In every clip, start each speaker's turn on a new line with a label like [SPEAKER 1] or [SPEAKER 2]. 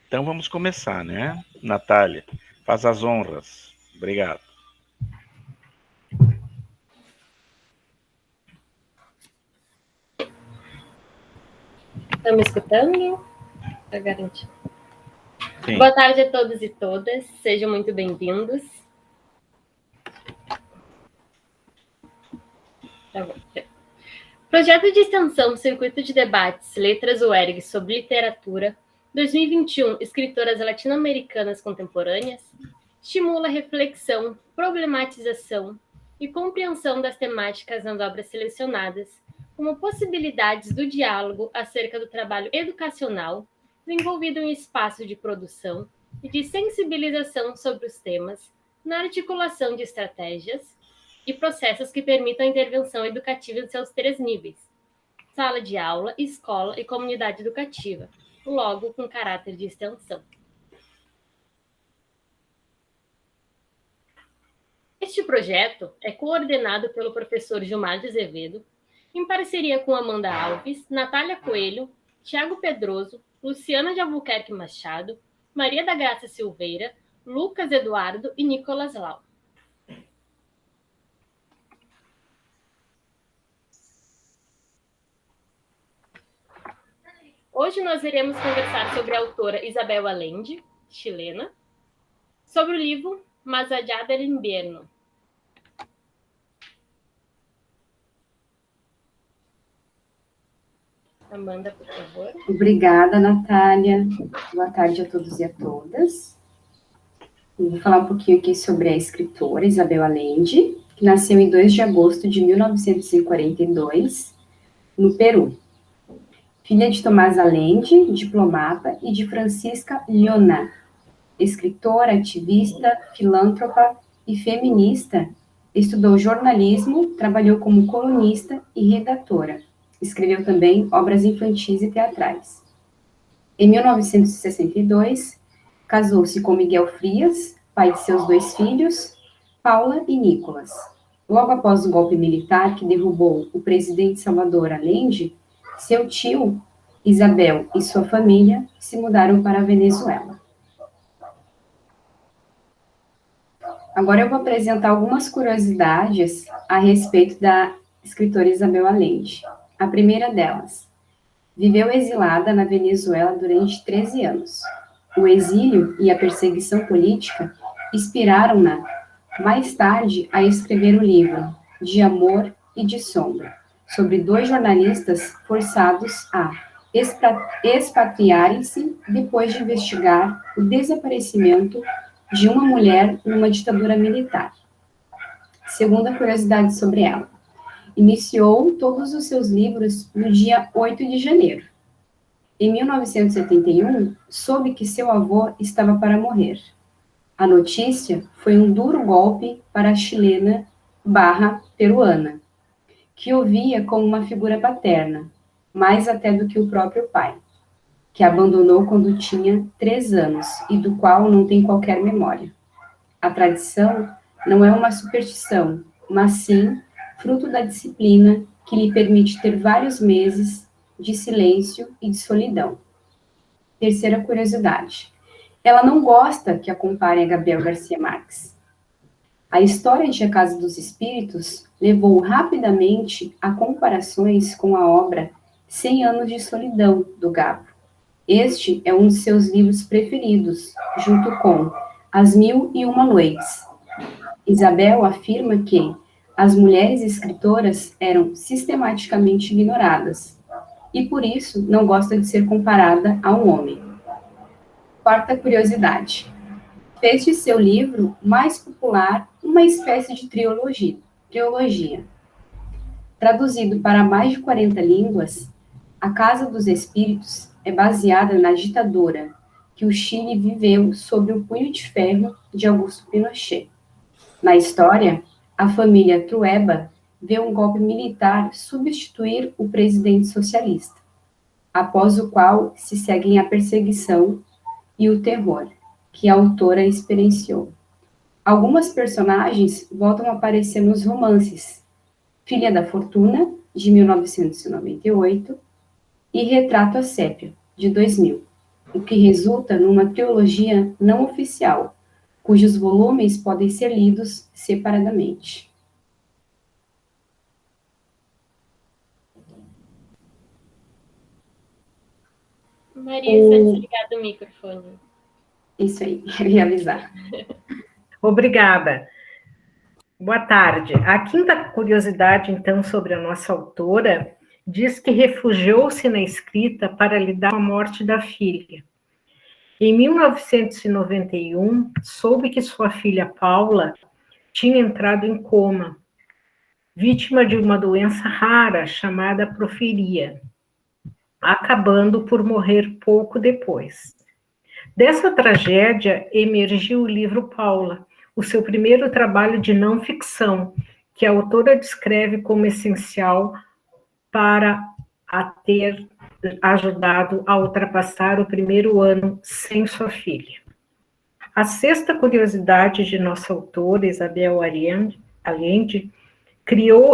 [SPEAKER 1] Então vamos começar, né? Natália, faz as honras. Obrigado.
[SPEAKER 2] Estão me escutando? Para garantir.
[SPEAKER 1] Sim.
[SPEAKER 2] Boa tarde a todos e todas, sejam muito bem-vindos. Tá bom. Projeto de extensão Circuito de Debates Letras UERJ sobre Literatura 2021, Escritoras Latino-Americanas Contemporâneas, estimula reflexão, problematização e compreensão das temáticas nas obras selecionadas, como possibilidades do diálogo acerca do trabalho educacional desenvolvido em espaço de produção e de sensibilização sobre os temas, na articulação de estratégias e processos que permitam a intervenção educativa em seus 3 níveis: sala de aula, escola e comunidade educativa, logo com caráter de extensão. Este projeto é coordenado pelo professor Gilmar de Azevedo, em parceria com Amanda Alves, Natália Coelho, Tiago Pedroso, Luciana de Albuquerque Machado, Maria da Graça Silveira, Lucas Eduardo e Nicolas Lau. Hoje nós iremos conversar sobre a autora Isabel Allende, chilena, sobre o livro Más allá del invierno. Amanda, por favor.
[SPEAKER 3] Obrigada, Natália. Boa tarde a todos e a todas. Eu vou falar um pouquinho aqui sobre a escritora Isabel Allende, que nasceu em 2 de agosto de 1942, no Peru. Filha de Tomás Allende, diplomata, e de Francisca Llona, escritora, ativista, filântropa e feminista. Estudou jornalismo, trabalhou como colunista e redatora. Escreveu também obras infantis e teatrais. Em 1962, casou-se com Miguel Frias, pai de seus 2 filhos, Paula e Nicolas. Logo após o golpe militar que derrubou o presidente Salvador Allende, seu tio, Isabel e sua família se mudaram para a Venezuela. Agora eu vou apresentar algumas curiosidades a respeito da escritora Isabel Allende. A primeira delas: viveu exilada na Venezuela durante 13 anos. O exílio e a perseguição política inspiraram-na, mais tarde, a escrever o livro De Amor e de Sombra, sobre 2 jornalistas forçados a expatriarem-se depois de investigar o desaparecimento de uma mulher numa ditadura militar. Segunda curiosidade sobre ela: iniciou todos os seus livros no dia 8 de janeiro. Em 1971, soube que seu avô estava para morrer. A notícia foi um duro golpe para a chilena peruana, que o via como uma figura paterna, mais até do que o próprio pai, que abandonou quando tinha 3 anos e do qual não tem qualquer memória. A tradição não é uma superstição, mas sim fruto da disciplina que lhe permite ter vários meses de silêncio e de solidão. Terceira curiosidade: ela não gosta que a comparem a Gabriel Garcia Marques. A história de A Casa dos Espíritos levou rapidamente a comparações com a obra 100 Anos de Solidão, do Gabo. Este é um de seus livros preferidos, junto com As Mil e Uma Noites. Isabel afirma que as mulheres escritoras eram sistematicamente ignoradas e, por isso, não gosta de ser comparada a um homem. Quarta curiosidade: fez de seu livro mais popular uma espécie de trilogia. Traduzido para mais de 40 línguas, A Casa dos Espíritos é baseada na ditadura que o Chile viveu sob o punho de ferro de Augusto Pinochet. Na história, a família Trueba vê um golpe militar substituir o presidente socialista, após o qual se seguem a perseguição e o terror que a autora experienciou. Algumas personagens voltam a aparecer nos romances Filha da Fortuna, de 1998, e Retrato a Sépia, de 2000. o que resulta numa teologia não oficial, cujos volumes podem ser lidos separadamente.
[SPEAKER 2] Marisa, desligado o microfone.
[SPEAKER 3] Isso aí, realizar.
[SPEAKER 4] Obrigada. Boa tarde. A quinta curiosidade, então, sobre a nossa autora, diz que refugiou-se na escrita para lidar com a morte da filha. Em 1991, soube que sua filha Paula tinha entrado em coma, vítima de uma doença rara chamada profiria, acabando por morrer pouco depois. Dessa tragédia emergiu o livro Paula, o seu primeiro trabalho de não ficção, que a autora descreve como essencial para a ter ajudado a ultrapassar o primeiro ano sem sua filha. A sexta curiosidade de nossa autora, Isabel Allende,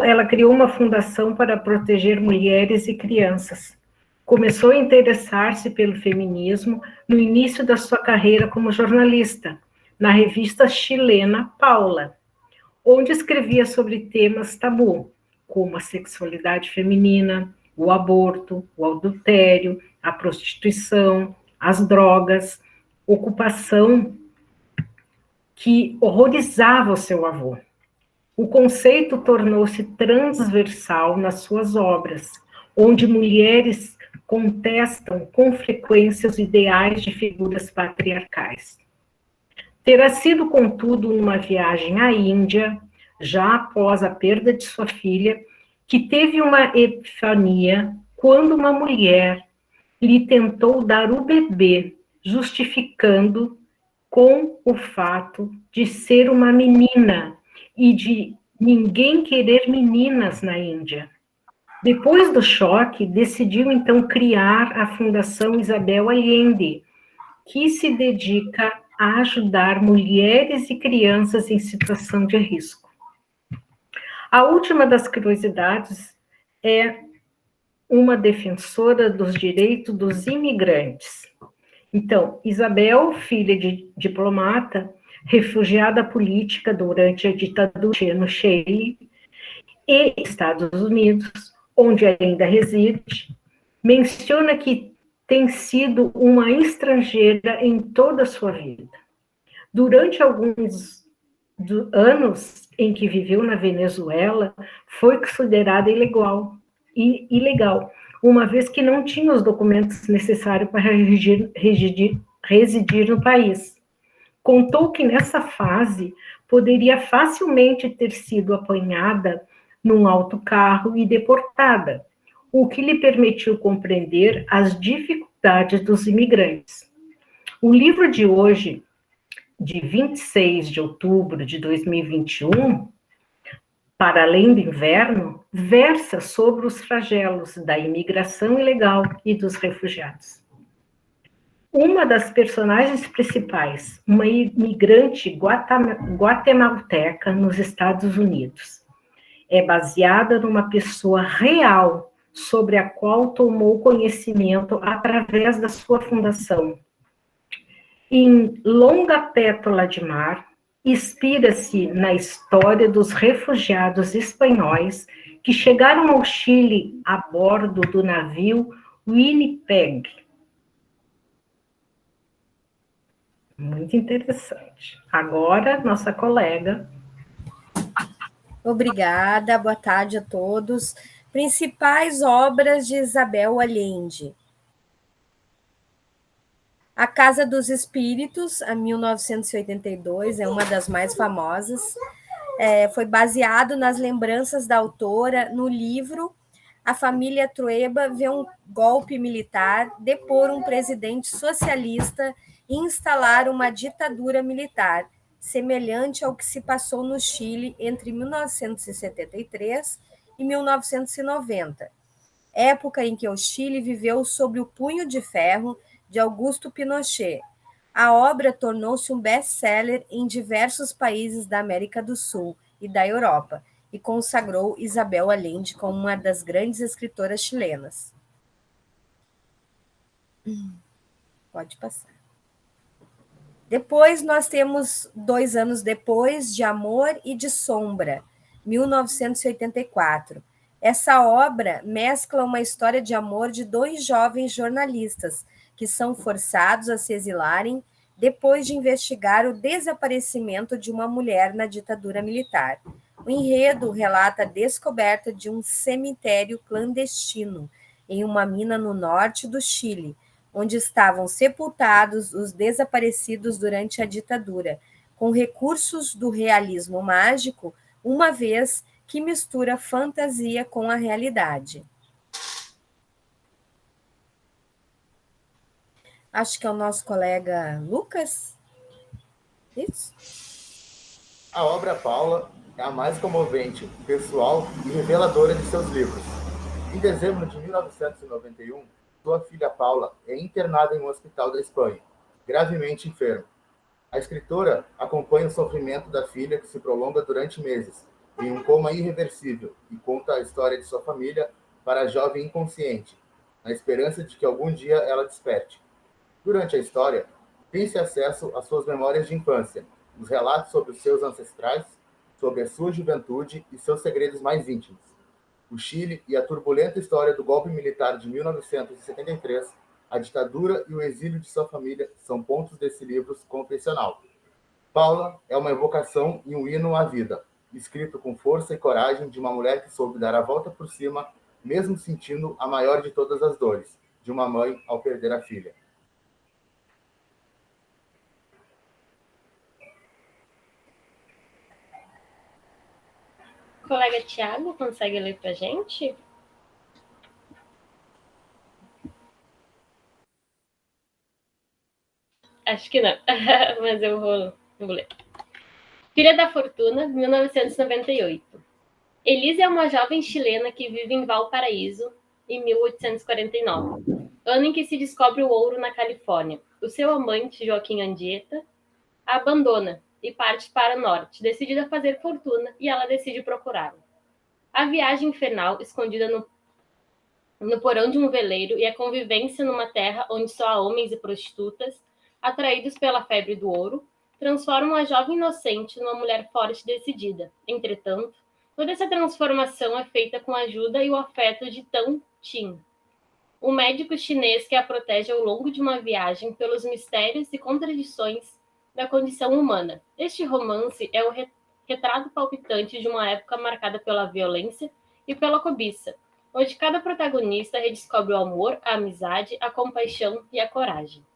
[SPEAKER 4] ela criou uma fundação para proteger mulheres e crianças. Começou a interessar-se pelo feminismo no início da sua carreira como jornalista, na revista chilena Paula, onde escrevia sobre temas tabu, como a sexualidade feminina, o aborto, o adultério, a prostituição, as drogas, ocupação que horrorizava o seu avô. O conceito tornou-se transversal nas suas obras, onde mulheres contestam com frequência os ideais de figuras patriarcais. Terá sido, contudo, numa viagem à Índia, já após a perda de sua filha, que teve uma epifania quando uma mulher lhe tentou dar o bebê, justificando com o fato de ser uma menina e de ninguém querer meninas na Índia. Depois do choque, decidiu então criar a Fundação Isabel Allende, que se dedica a ajudar mulheres e crianças em situação de risco. A última das curiosidades é uma defensora dos direitos dos imigrantes. Então, Isabel, filha de diplomata, refugiada política durante a ditadura no Chile e Estados Unidos, onde ainda reside, menciona que tem sido uma estrangeira em toda a sua vida. Durante alguns anos em que viveu na Venezuela, foi considerada ilegal, uma vez que não tinha os documentos necessários para residir no país. Contou que nessa fase poderia facilmente ter sido apanhada num autocarro e deportada, o que lhe permitiu compreender as dificuldades dos imigrantes. O livro de hoje, de 26 de outubro de 2021, Para Além do Inverno, versa sobre os flagelos da imigração ilegal e dos refugiados. Uma das personagens principais, uma imigrante guatemalteca nos Estados Unidos, é baseada numa pessoa real sobre a qual tomou conhecimento através da sua fundação. Em Longa Pétala de Mar, inspira-se na história dos refugiados espanhóis que chegaram ao Chile a bordo do navio Winnipeg. Muito interessante. Agora, nossa colega.
[SPEAKER 5] Obrigada, boa tarde a todos. Principais obras de Isabel Allende. A Casa dos Espíritos, a 1982, é uma das mais famosas. Foi baseado nas lembranças da autora no livro A Família Trueba vê um golpe militar, depor um presidente socialista e instalar uma ditadura militar, semelhante ao que se passou no Chile entre 1973 e 1990, época em que o Chile viveu sob o punho de ferro de Augusto Pinochet. A obra tornou-se um best-seller em diversos países da América do Sul e da Europa e consagrou Isabel Allende como uma das grandes escritoras chilenas. Pode passar. Depois nós temos 2 anos depois, De Amor e de Sombra, 1984. Essa obra mescla uma história de amor de 2 jovens jornalistas que são forçados a se exilarem depois de investigar o desaparecimento de uma mulher na ditadura militar. O enredo relata a descoberta de um cemitério clandestino em uma mina no norte do Chile, onde estavam sepultados os desaparecidos durante a ditadura, com recursos do realismo mágico, uma vez que mistura fantasia com a realidade. Acho que é o nosso colega Lucas. Isso?
[SPEAKER 6] A obra Paula é a mais comovente, pessoal e reveladora de seus livros. Em dezembro de 1991, sua filha Paula é internada em um hospital da Espanha, gravemente enferma. A escritora acompanha o sofrimento da filha, que se prolonga durante meses, em um coma irreversível, e conta a história de sua família para a jovem inconsciente, na esperança de que algum dia ela desperte. Durante a história, tem-se acesso às suas memórias de infância, os relatos sobre os seus ancestrais, sobre a sua juventude e seus segredos mais íntimos. O Chile e a turbulenta história do golpe militar de 1973, a ditadura e o exílio de sua família são pontos desse livro confessional. Paula é uma evocação e um hino à vida, escrito com força e coragem de uma mulher que soube dar a volta por cima, mesmo sentindo a maior de todas as dores, de uma mãe ao perder a filha.
[SPEAKER 2] O colega Tiago consegue ler para a gente? Acho que não, mas eu vou ler. Filha da Fortuna, 1998. Elisa é uma jovem chilena que vive em Valparaíso, em 1849, ano em que se descobre o ouro na Califórnia. O seu amante, Joaquim Andieta, a abandona e parte para o norte, decidida a fazer fortuna, e ela decide procurá-lo. A viagem infernal, escondida no porão de um veleiro, e a convivência numa terra onde só há homens e prostitutas, atraídos pela febre do ouro, transformam a jovem inocente numa mulher forte e decidida. Entretanto, toda essa transformação é feita com a ajuda e o afeto de Tan Tin, um médico chinês que a protege ao longo de uma viagem pelos mistérios e contradições da condição humana. Este romance é o retrato palpitante de uma época marcada pela violência e pela cobiça, onde cada protagonista redescobre o amor, a amizade, a compaixão e a coragem.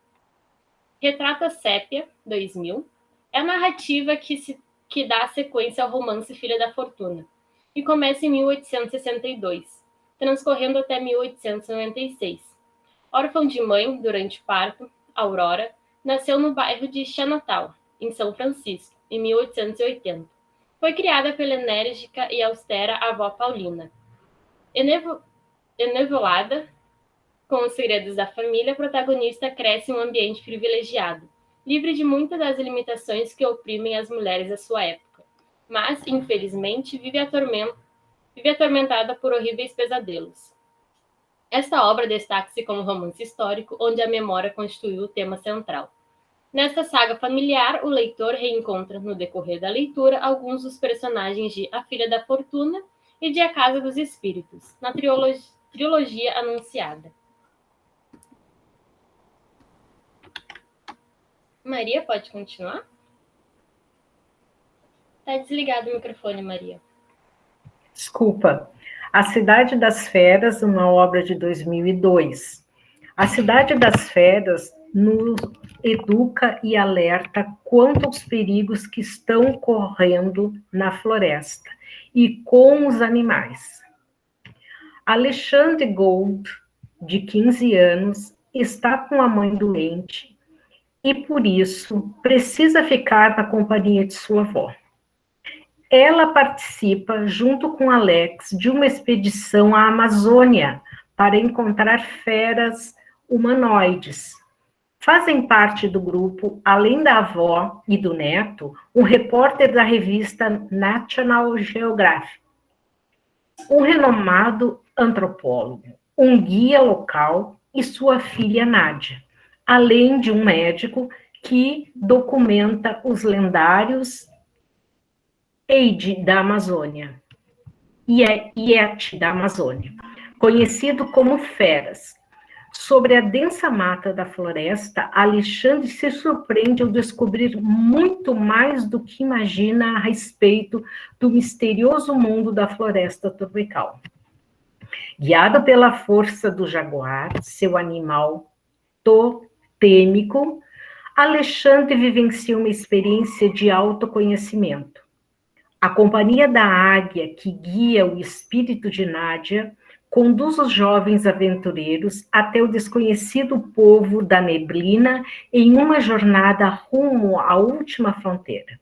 [SPEAKER 2] Retrata Sépia, 2000, é a narrativa que dá sequência ao romance Filha da Fortuna, e começa em 1862, transcorrendo até 1896. Órfã de mãe durante o parto, Aurora nasceu no bairro de Chinatown, em São Francisco, em 1880. Foi criada pela enérgica e austera avó Paulina. Enevoada com os segredos da família, a protagonista cresce em um ambiente privilegiado, livre de muitas das limitações que oprimem as mulheres da sua época, mas, infelizmente, vive atormentada por horríveis pesadelos. Esta obra destaca-se como romance histórico, onde a memória constituiu o tema central. Nesta saga familiar, o leitor reencontra, no decorrer da leitura, alguns dos personagens de A Filha da Fortuna e de A Casa dos Espíritos, na trilogia anunciada. Maria, pode continuar? Está desligado o microfone, Maria.
[SPEAKER 4] Desculpa. A Cidade das Feras, uma obra de 2002. A Cidade das Feras nos educa e alerta quanto aos perigos que estão correndo na floresta e com os animais. Alexandre Gold, de 15 anos, está com a mãe doente e, por isso, precisa ficar na companhia de sua avó. Ela participa, junto com Alex, de uma expedição à Amazônia para encontrar feras humanoides. Fazem parte do grupo, além da avó e do neto, um repórter da revista National Geographic, um renomado antropólogo, um guia local e sua filha Nádia. além de um médico que documenta os lendários Eide da Amazônia, Iete da Amazônia, conhecido como feras. Sobre a densa mata da floresta, Alexandre se surpreende ao descobrir muito mais do que imagina a respeito do misterioso mundo da floresta tropical. Guiado pela força do jaguar, seu animal totêmico, Alexandre vivencia uma experiência de autoconhecimento. A companhia da águia que guia o espírito de Nádia conduz os jovens aventureiros até o desconhecido povo da neblina em uma jornada rumo à última fronteira.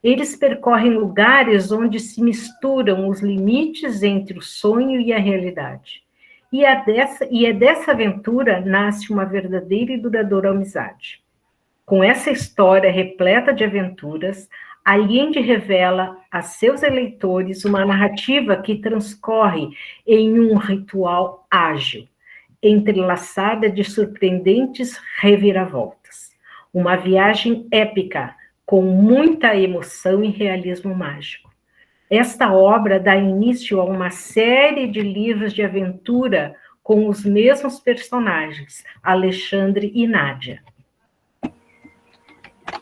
[SPEAKER 4] Eles percorrem lugares onde se misturam os limites entre o sonho e a realidade. E é dessa aventura nasce uma verdadeira e duradoura amizade. Com essa história repleta de aventuras, Allende revela a seus eleitores uma narrativa que transcorre em um ritual ágil, entrelaçada de surpreendentes reviravoltas. Uma viagem épica, com muita emoção e realismo mágico. Esta obra dá início a uma série de livros de aventura com os mesmos personagens, Alexandre e Nádia.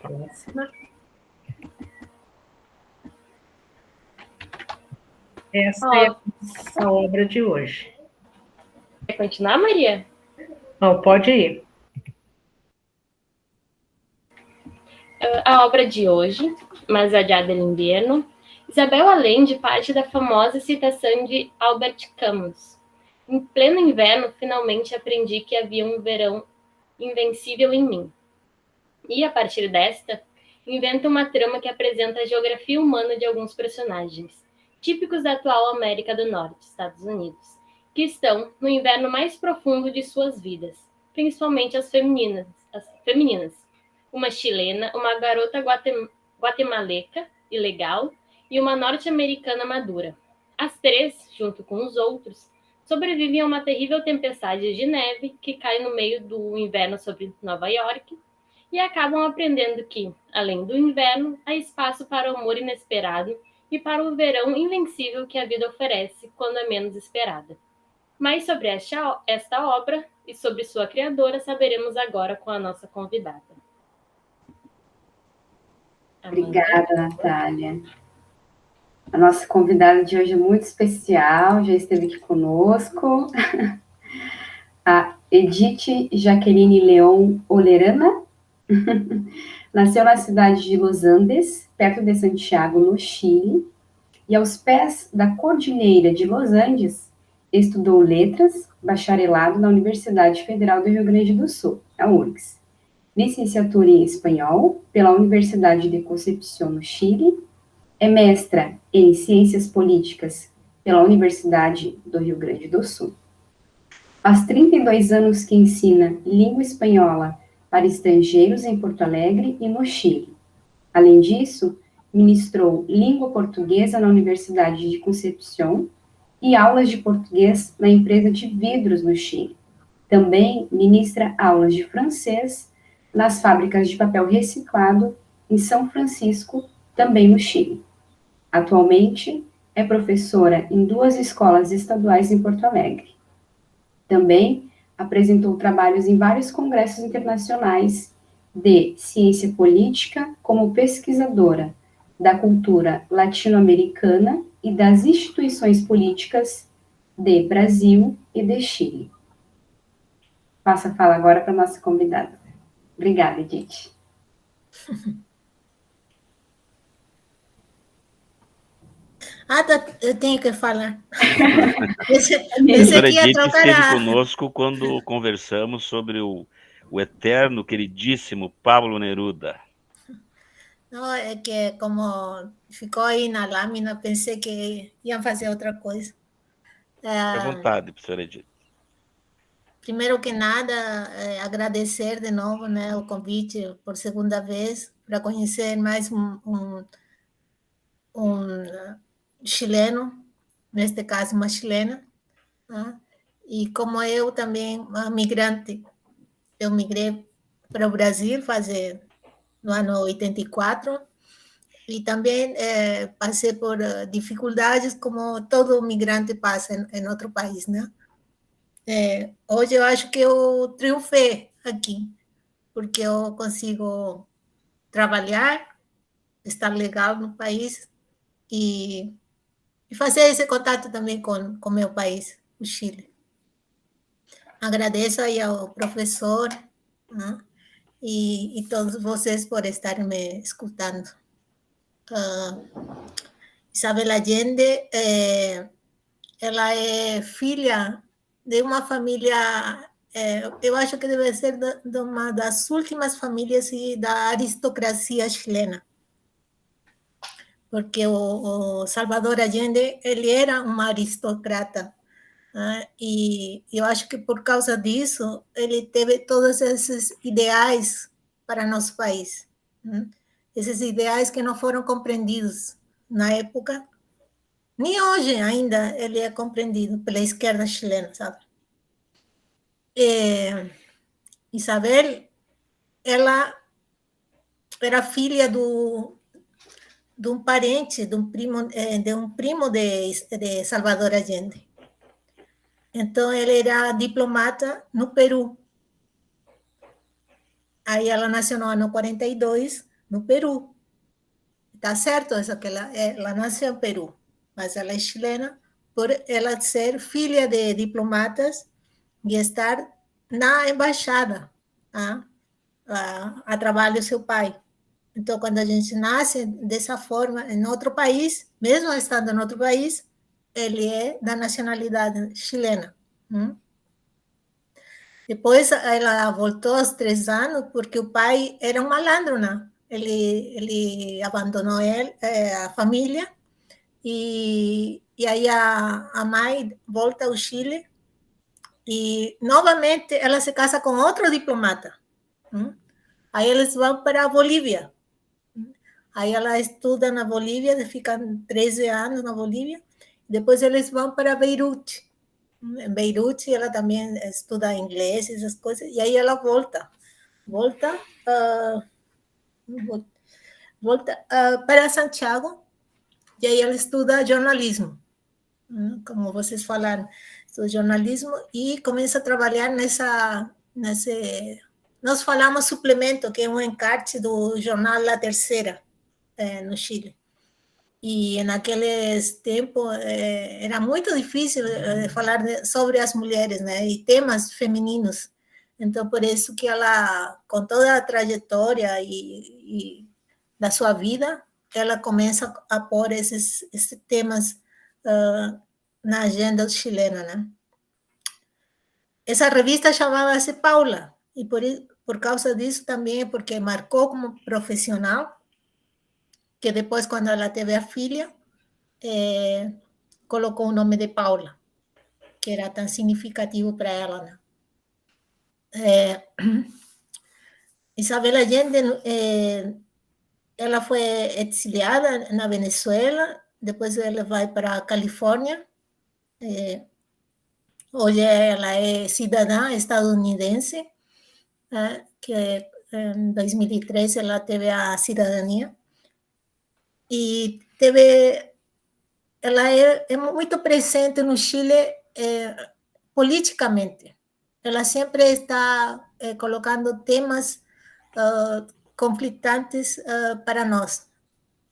[SPEAKER 4] Próxima. Essa é a obra de hoje.
[SPEAKER 2] Quer continuar, Maria?
[SPEAKER 4] Não, pode ir.
[SPEAKER 2] A obra de hoje, Mas Adiada no Inverno, Isabel Allende parte da famosa citação de Albert Camus. Em pleno inverno, finalmente aprendi que havia um verão invencível em mim. E, a partir desta, inventa uma trama que apresenta a geografia humana de alguns personagens, típicos da atual América do Norte, Estados Unidos, que estão no inverno mais profundo de suas vidas, principalmente as femininas. Uma chilena, uma garota guatemalteca ilegal e uma norte-americana madura. As três, junto com os outros, sobrevivem a uma terrível tempestade de neve que cai no meio do inverno sobre Nova York e acabam aprendendo que, além do inverno, há espaço para o amor inesperado e para o verão invencível que a vida oferece quando é menos esperada. Mais sobre esta obra e sobre sua criadora saberemos agora com a nossa convidada.
[SPEAKER 3] Obrigada, Natália. A nossa convidada de hoje é muito especial, já esteve aqui conosco. A Edith Jaqueline Leon Olerana. Nasceu na cidade de Los Andes, perto de Santiago, no Chile, e aos pés da Cordilheira de Los Andes, estudou letras, bacharelado na Universidade Federal do Rio Grande do Sul, a URGS, licenciatura em espanhol pela Universidade de Concepción, no Chile, é mestra em ciências políticas pela Universidade do Rio Grande do Sul. Faz 32 anos que ensina língua espanhola para estrangeiros em Porto Alegre e no Chile. Além disso, ministrou língua portuguesa na Universidade de Concepción e aulas de português na empresa de vidros no Chile. Também ministra aulas de francês nas fábricas de papel reciclado em São Francisco, também no Chile. Atualmente, é professora em 2 escolas estaduais em Porto Alegre. Também apresentou trabalhos em vários congressos internacionais de ciência política como pesquisadora da cultura latino-americana e das instituições políticas de Brasil e de Chile. Passo a fala agora para a nossa convidada. Obrigada, Edith.
[SPEAKER 7] Eu tenho que falar.
[SPEAKER 1] A professora Edith esteve conosco quando conversamos sobre o eterno, queridíssimo Pablo Neruda.
[SPEAKER 7] Não, é que como ficou aí na lâmina, pensei que iam fazer outra coisa.
[SPEAKER 1] À vontade, professora Edith.
[SPEAKER 7] Primeiro que nada, agradecer de novo, né, o convite por segunda vez para conhecer mais um chileno, neste caso uma chilena, né? E como eu também, uma migrante, eu migrei para o Brasil no ano 84, e também passei por dificuldades como todo migrante passa em outro país, né? Hoje eu acho que eu triunfei aqui, porque eu consigo trabalhar, estar legal no país e fazer esse contato também com meu país, o Chile. Agradeço aí ao professor, né, e todos vocês por estarem me escutando. Isabel Allende, ela é filha de uma família, eu acho que deve ser de uma das últimas famílias da aristocracia chilena, porque o Salvador Allende, ele era um aristocrata, né? E eu acho que por causa disso, ele teve todos esses ideais para nosso país, né? Esses ideais que não foram compreendidos na época, nem hoje ainda ele é compreendido pela esquerda chilena, sabe? Isabel, ela era filha de um parente, de um primo de Salvador Allende. Então, ele era diplomata no Peru. Aí ela nasceu no ano 42, no Peru. Tá certo isso, que ela nasceu no Peru, mas ela é chilena por ela ser filha de diplomatas e estar na embaixada, tá? A trabalho do seu pai. Então, quando a gente nasce dessa forma em outro país, mesmo estando em outro país, ele é da nacionalidade chilena. Depois, ela voltou aos 3 anos, porque o pai era um malandro, né? Ele abandonou a família, e aí a mãe volta ao Chile, e novamente ela se casa com outro diplomata. Aí eles vão para a Bolívia. Aí ela estuda na Bolívia, ficam 13 anos na Bolívia. Depois eles vão para Beirute. Em Beirute ela também estuda inglês, essas coisas. E aí ela volta para Santiago. E aí ela estuda jornalismo. Como vocês falaram, estuda jornalismo e começa a trabalhar nós falamos suplemento, que é um encarte do jornal La Tercera, no Chile. E naqueles tempos era muito difícil falar sobre as mulheres, né, e temas femininos. Então, por isso que ela, com toda a trajetória e da sua vida, ela começa a pôr esses temas na agenda chilena, né? Essa revista chamava-se Paula, e por causa disso também, porque marcou como profissional, que depois, quando ela teve a filha, colocou o nome de Paula, que era tão significativo para ela, né? Isabel Allende, ela foi exiliada na Venezuela, depois ela vai para a Califórnia, hoje ela é cidadã estadunidense, que em 2003 ela teve a cidadania, e ela é muito presente no Chile politicamente. Ela sempre está colocando temas conflitantes para nós.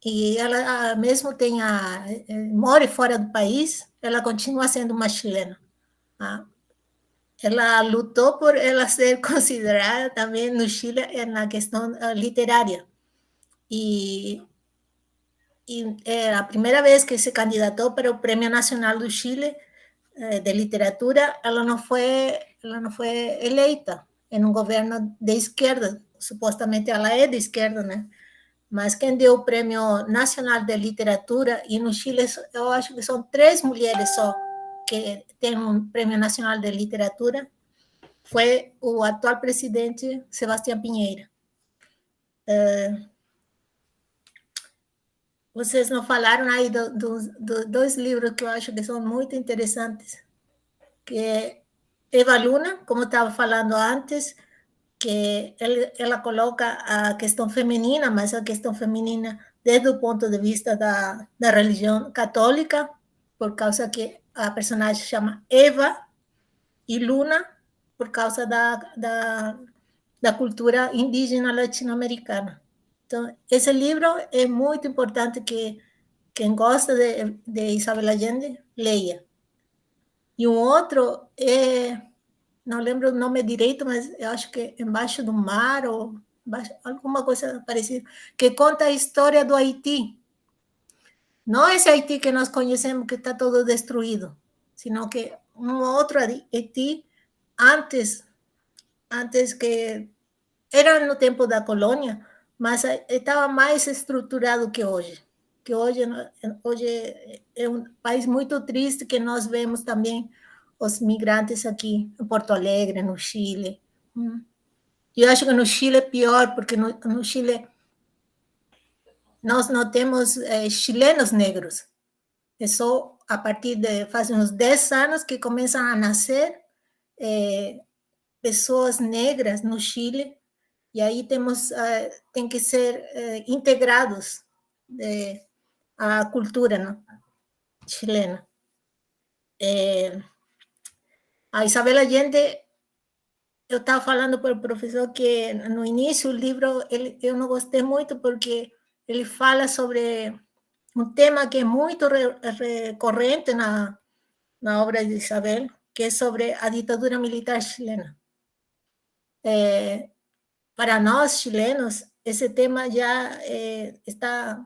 [SPEAKER 7] E ela mesmo mora fora do país, ela continua sendo uma chilena. Ela lutou por ela ser considerada também no Chile na questão literária. E a primeira vez que se candidatou para o Prêmio Nacional do Chile de Literatura, ela não foi eleita em um governo de esquerda. Supostamente ela é de esquerda, né? Mas quem deu o Prêmio Nacional de Literatura, e no Chile eu acho que são 3 mulheres só que têm um Prêmio Nacional de Literatura, foi o atual presidente Sebastião Pinheira. Vocês não falaram aí dos 2 livros que eu acho que são muito interessantes, que é Eva Luna, como estava falando antes, que ela coloca a questão feminina, mas a questão feminina desde o ponto de vista da religião católica, por causa que a personagem chama Eva e Luna, por causa da cultura indígena latino-americana. Então, esse livro é muito importante que quem gosta de Isabel Allende leia. E um outro não lembro o nome direito, mas eu acho que Embaixo do Mar, ou alguma coisa parecida, que conta a história do Haiti. Não esse Haiti que nós conhecemos, que está todo destruído, sino que um outro Haiti antes que era no tempo da colônia, mas estava mais estruturado que hoje. Que hoje é um país muito triste, que nós vemos também os migrantes aqui em Porto Alegre, no Chile. Eu acho que no Chile é pior, porque no Chile nós não temos chilenos negros. É só a partir de faz uns 10 anos que começam a nascer pessoas negras no Chile, e aí tem que ser integrados à cultura, não? Chilena. A Isabel Allende, eu estava falando para o professor que no início o livro eu não gostei muito, porque ele fala sobre um tema que é muito recorrente na obra de Isabel, que é sobre a ditadura militar chilena. Para nós chilenos, esse tema já está...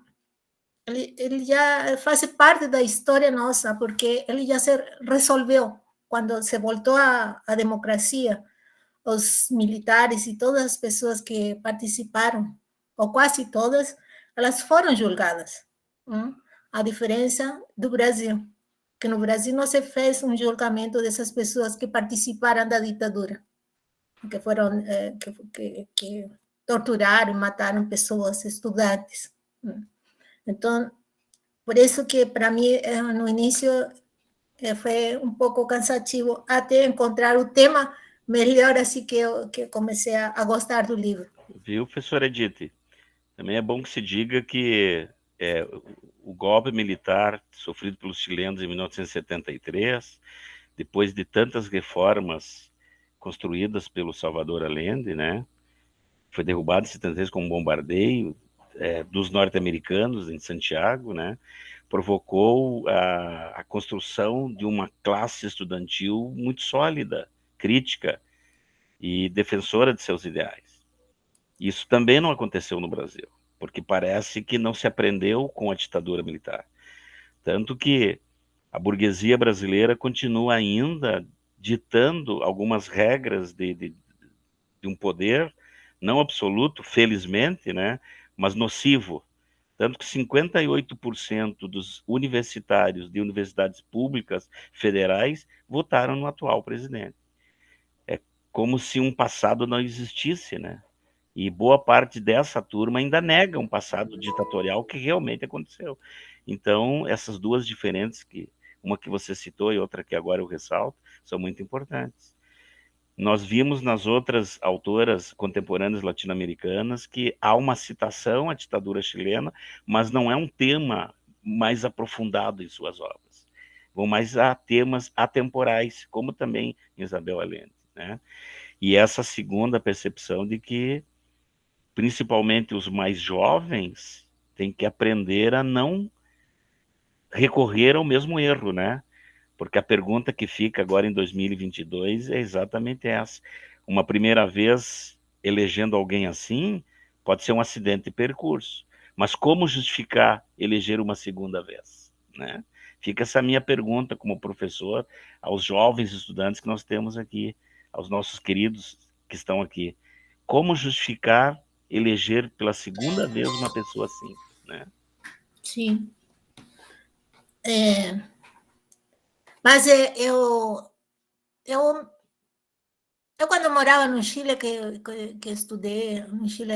[SPEAKER 7] Ele já faz parte da história nossa, porque ele já se resolveu quando se voltou à democracia. Os militares e todas as pessoas que participaram, ou quase todas, elas foram julgadas. A diferença do Brasil, que no Brasil não se fez um julgamento dessas pessoas que participaram da ditadura, que foram que torturaram, mataram pessoas, estudantes. Então, por isso que para mim no início foi um pouco cansativo até encontrar o tema melhor, assim que eu comecei a gostar do livro.
[SPEAKER 1] Viu, professora Edith? Também é bom que se diga que o golpe militar sofrido pelos chilenos em 1973, depois de tantas reformas construídas pelo Salvador Allende, né, foi derrubado em 73 com um bombardeio dos norte-americanos em Santiago, né, provocou a construção de uma classe estudantil muito sólida, crítica e defensora de seus ideais. Isso também não aconteceu no Brasil, porque parece que não se aprendeu com a ditadura militar. Tanto que a burguesia brasileira continua ainda ditando algumas regras de um poder não absoluto, felizmente, né, mas nocivo. Tanto que 58% dos universitários de universidades públicas federais votaram no atual presidente. É como se um passado não existisse, né? E boa parte dessa turma ainda nega um passado ditatorial que realmente aconteceu. Então, essas duas diferentes, uma que você citou e outra que agora eu ressalto, são muito importantes. Nós vimos nas outras autoras contemporâneas latino-americanas que há uma citação à ditadura chilena, mas não é um tema mais aprofundado em suas obras. Vão mais a temas atemporais, como também Isabel Allende, né? E essa segunda percepção de que, principalmente os mais jovens, têm que aprender a não recorrer ao mesmo erro, né? Porque a pergunta que fica agora em 2022 é exatamente essa. Uma primeira vez elegendo alguém assim, pode ser um acidente de percurso. Mas como justificar eleger uma segunda vez, né? Fica essa minha pergunta como professor aos jovens estudantes que nós temos aqui, aos nossos queridos que estão aqui. Como justificar eleger pela segunda vez uma pessoa assim, né?
[SPEAKER 7] Sim. Mas eu quando morava no Chile, que estudei no Chile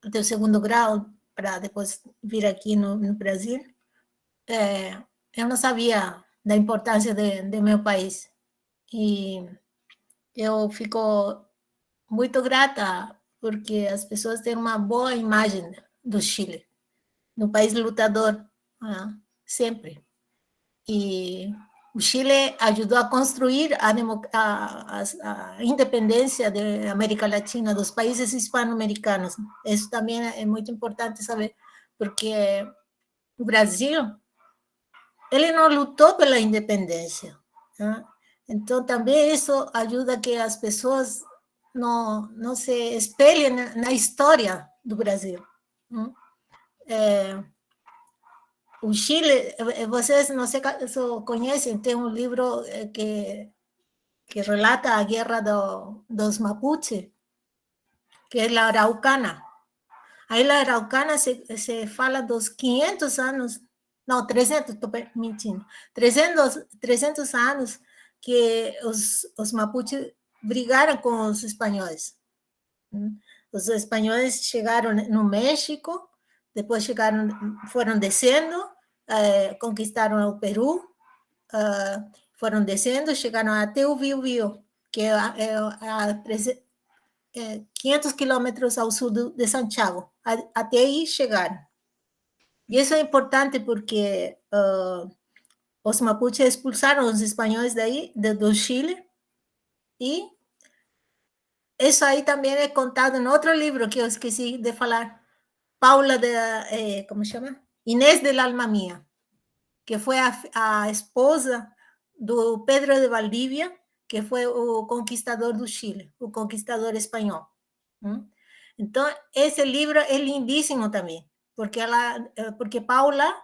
[SPEAKER 7] até o segundo grau, para depois vir aqui no Brasil, eu não sabia da importância de meu país. E eu fico muito grata, porque as pessoas têm uma boa imagem do Chile, no país lutador, sempre. E o Chile ajudou a construir a independência da América Latina, dos países hispano-americanos. Isso também é muito importante saber, porque o Brasil, ele não lutou pela independência, né? Então, também isso ajuda que as pessoas não se espelhem na história do Brasil. O Chile, vocês não sei se conhecem, tem um livro que relata a guerra dos Mapuche, que é a Araucana. Aí a Araucana se fala dos 500 anos, não, 300, estou mentindo, 300 anos que os Mapuche brigaram com os espanhóis. Os espanhóis chegaram no México, depois foram descendo, conquistaram o Peru, foram descendo, chegaram até o Biobío, que é a 500 quilômetros ao sul de Santiago. Até aí chegaram. E isso é importante porque os Mapuches expulsaram os espanhóis do Chile, e isso aí também é contado em outro livro que eu esqueci de falar, Paula, como chama? Inés del Alma Mía, que foi a esposa do Pedro de Valdivia, que foi o conquistador do Chile, o conquistador espanhol. Então, esse livro é lindíssimo também, porque Paula,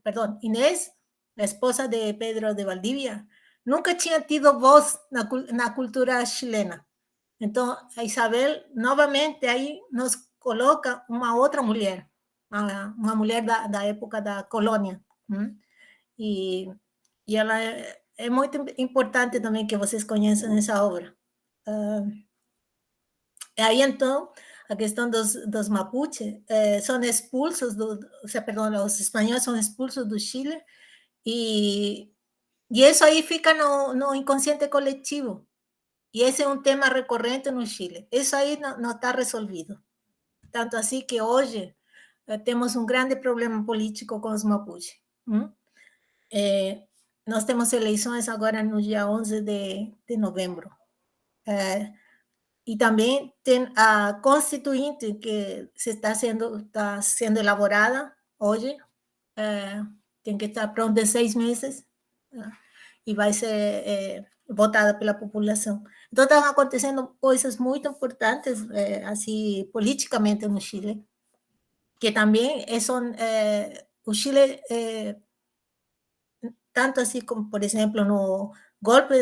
[SPEAKER 7] perdão, Inés, a esposa de Pedro de Valdivia, nunca tinha tido voz na cultura chilena. Então, a Isabel, novamente, aí nos coloca uma outra mulher, uma mulher da época da colônia. E ela é muito importante também que vocês conheçam essa obra. Aí, então, a questão dos Mapuche, são expulsos, os espanhóis são expulsos do Chile, e isso aí fica no inconsciente coletivo. E esse é um tema recorrente no Chile. Isso aí não está resolvido. Tanto assim que hoje temos um grande problema político com os Mapuche. Nós temos eleições agora no dia 11 de novembro. E também tem a Constituinte, que está sendo elaborada hoje. Tem que estar pronta em 6 meses. E vai ser votada pela população. Então, estão acontecendo coisas muito importantes, assim, politicamente no Chile, que também são... o Chile, tanto assim como, por exemplo, no golpe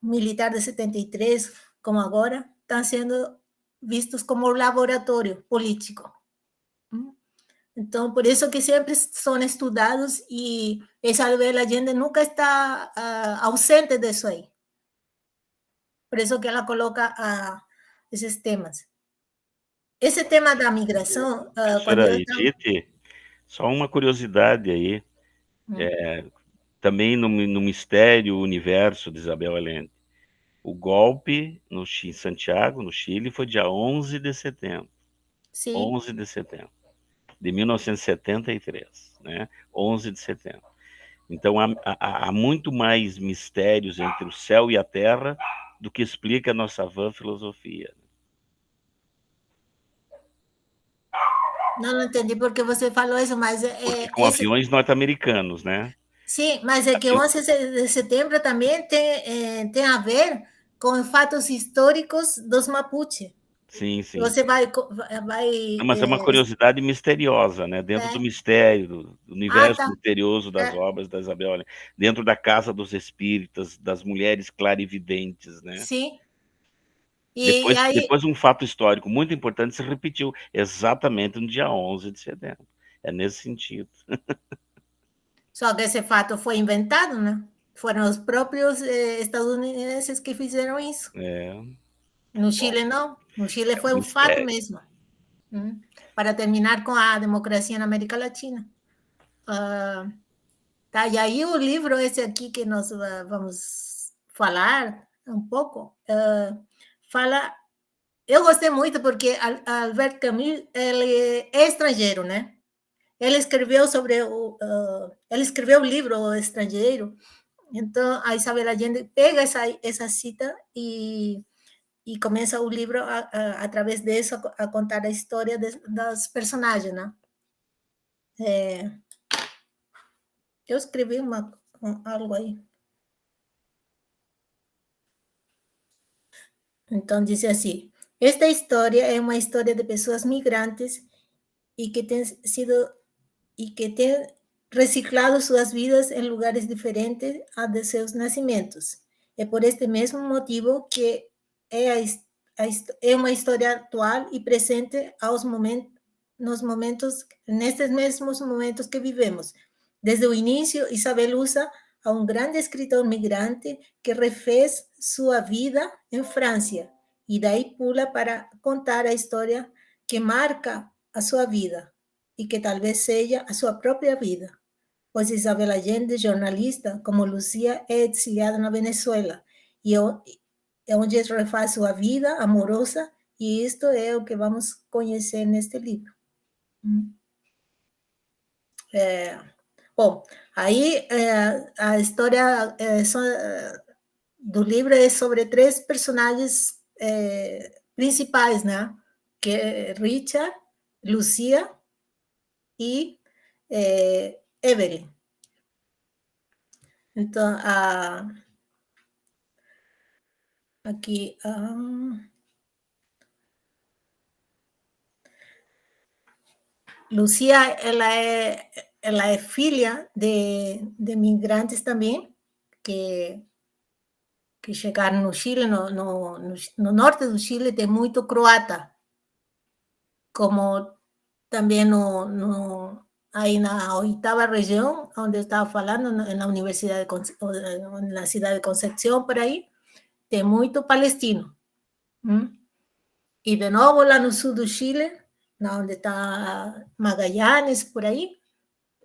[SPEAKER 7] militar de 73, como agora, estão sendo vistos como laboratório político. Então, por isso que sempre são estudados, e Isabel Allende nunca está ausente disso aí. Por isso que ela coloca esses temas. Esse tema da migração...
[SPEAKER 1] Professora Edith, só uma curiosidade aí. Também no mistério universo de Isabel Allende. O golpe em Santiago, no Chile, foi dia 11 de setembro.
[SPEAKER 7] Sim.
[SPEAKER 1] 11 de setembro. De 1973, né? 11 de setembro. Então, há muito mais mistérios entre o céu e a terra do que explica a nossa vã filosofia.
[SPEAKER 7] Não entendi porque você falou isso, mas...
[SPEAKER 1] Porque com aviões norte-americanos, né?
[SPEAKER 7] Sim, mas é que 11 de setembro também tem a ver com fatos históricos dos Mapuche.
[SPEAKER 1] Sim, sim.
[SPEAKER 7] Você vai...
[SPEAKER 1] Mas é uma curiosidade misteriosa, né? Dentro do mistério, do universo misterioso das obras da Isabel Allende, dentro da casa dos espíritas, das mulheres clarividentes, né?
[SPEAKER 7] Sim.
[SPEAKER 1] Depois um fato histórico muito importante se repetiu exatamente no dia 11 de setembro. É nesse sentido.
[SPEAKER 7] Só que esse fato foi inventado, né? Foram os próprios estadunidenses que fizeram isso. No Chile, não. No Chile foi um fato mesmo. Para terminar com a democracia na América Latina. E aí o livro esse aqui que nós vamos falar um pouco, fala... Eu gostei muito porque Albert Camus, ele é estrangeiro, né? Ele escreveu ele escreveu o livro O Estrangeiro. Então, a Isabel Allende pega essa cita e começa o livro, através disso, a contar a história das personagens, né? Eu escrevi algo aí. Então, diz assim: esta história é uma história de pessoas migrantes e que têm reciclado suas vidas em lugares diferentes a de seus nascimentos. É por este mesmo motivo que é uma história atual e presente nestes mesmos momentos que vivemos. Desde o início, Isabel usa a um grande escritor migrante que refez sua vida em França e daí pula para contar a história que marca a sua vida e que talvez seja a sua própria vida. Pois Isabel Allende, jornalista, como Lucía, é exiliada na Venezuela e é onde refaz sua vida amorosa, e isto é o que vamos conhecer neste livro. Bom, aí a história do livro é sobre 3 personagens principais, né? Que é Richard, Lucía e Evelyn. Então, aqui... Lucía, ela é filha de migrantes também, que chegaram no Chile, no norte do Chile tem muito croata, como também aí na 8ª região, onde eu estava falando, na Universidade na cidade de Concepción, por aí, tem muito palestino. E, de novo, lá no sul do Chile, onde está Magallanes, por aí,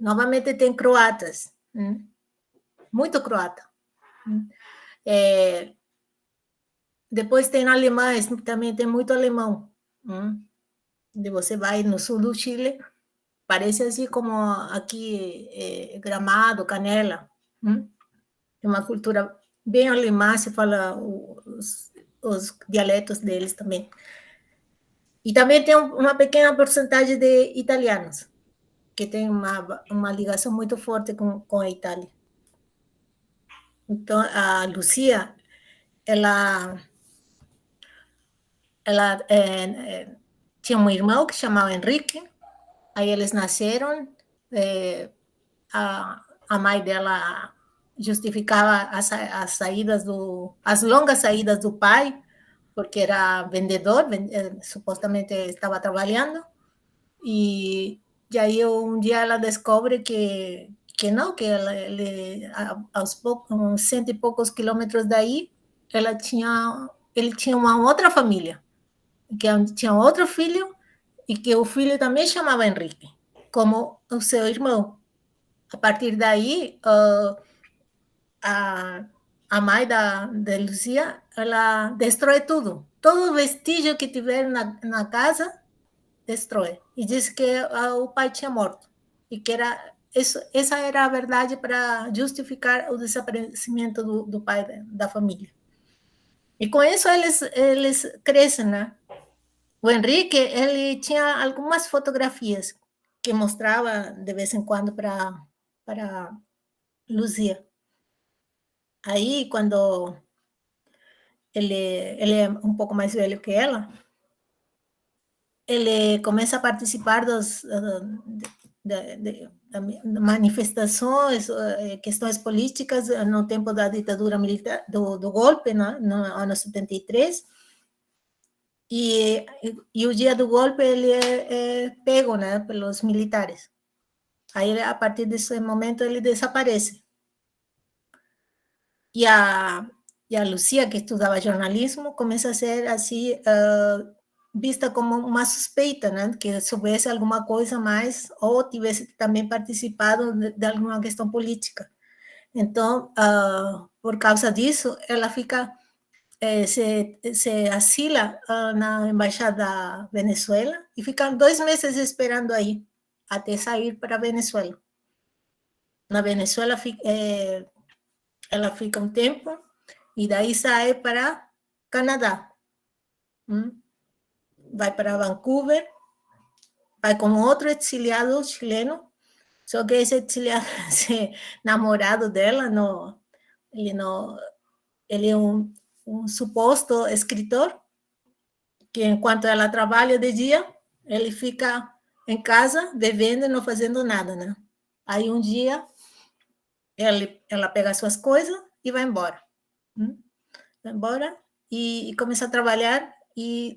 [SPEAKER 7] novamente tem croatas, muito croata. Depois tem alemães, também tem muito alemão. E você vai no sul do Chile, parece assim como aqui Gramado, Canela. É uma cultura bem alemã, se fala os dialetos deles também. E também tem uma pequena porcentagem de italianos, que tem uma ligação muito forte com a Itália. Então, a Lucía, ela tinha um irmão que chamava Henrique, aí eles nasceram, a mãe dela justificava as longas saídas do pai, porque era vendedor, supostamente estava trabalhando, e aí um dia ela descobre que não, que aos poucos, uns 100 e poucos quilômetros daí, ele tinha uma outra família, que tinha outro filho, e que o filho também chamava Henrique, como o seu irmão. A partir daí, a mãe de Lucía, ela destrói tudo. Todo vestígio que tiver na casa, destrói. E diz que o pai tinha morto. E que essa era a verdade para justificar o desaparecimento do pai da família. E com isso eles crescem, né? O Henrique, ele tinha algumas fotografias que mostrava de vez em quando para Lucía. Aí, quando ele é um pouco mais velho que ela, ele começa a participar de manifestações, questões políticas no tempo da ditadura militar, do golpe, né, no ano 73, e o dia do golpe ele é pego, né, pelos militares. Aí, a partir desse momento, ele desaparece. E a Lucía, que estudava jornalismo, começa a ser assim, vista como uma suspeita, né? Que soubesse alguma coisa mais ou tivesse também participado de alguma questão política. Então, por causa disso, ela fica se asila na embaixada da Venezuela e ficam 2 meses esperando aí, até sair para a Venezuela. Na Venezuela, ela fica um tempo e daí sai para Canadá. Vai para Vancouver, vai com outro exiliado chileno, só que esse exiliado, esse namorado dela, ele é um suposto escritor, que enquanto ela trabalha de dia, ele fica em casa, bebendo e não fazendo nada, né? Aí um dia, ela pega suas coisas e vai embora. Vai embora e começa a trabalhar e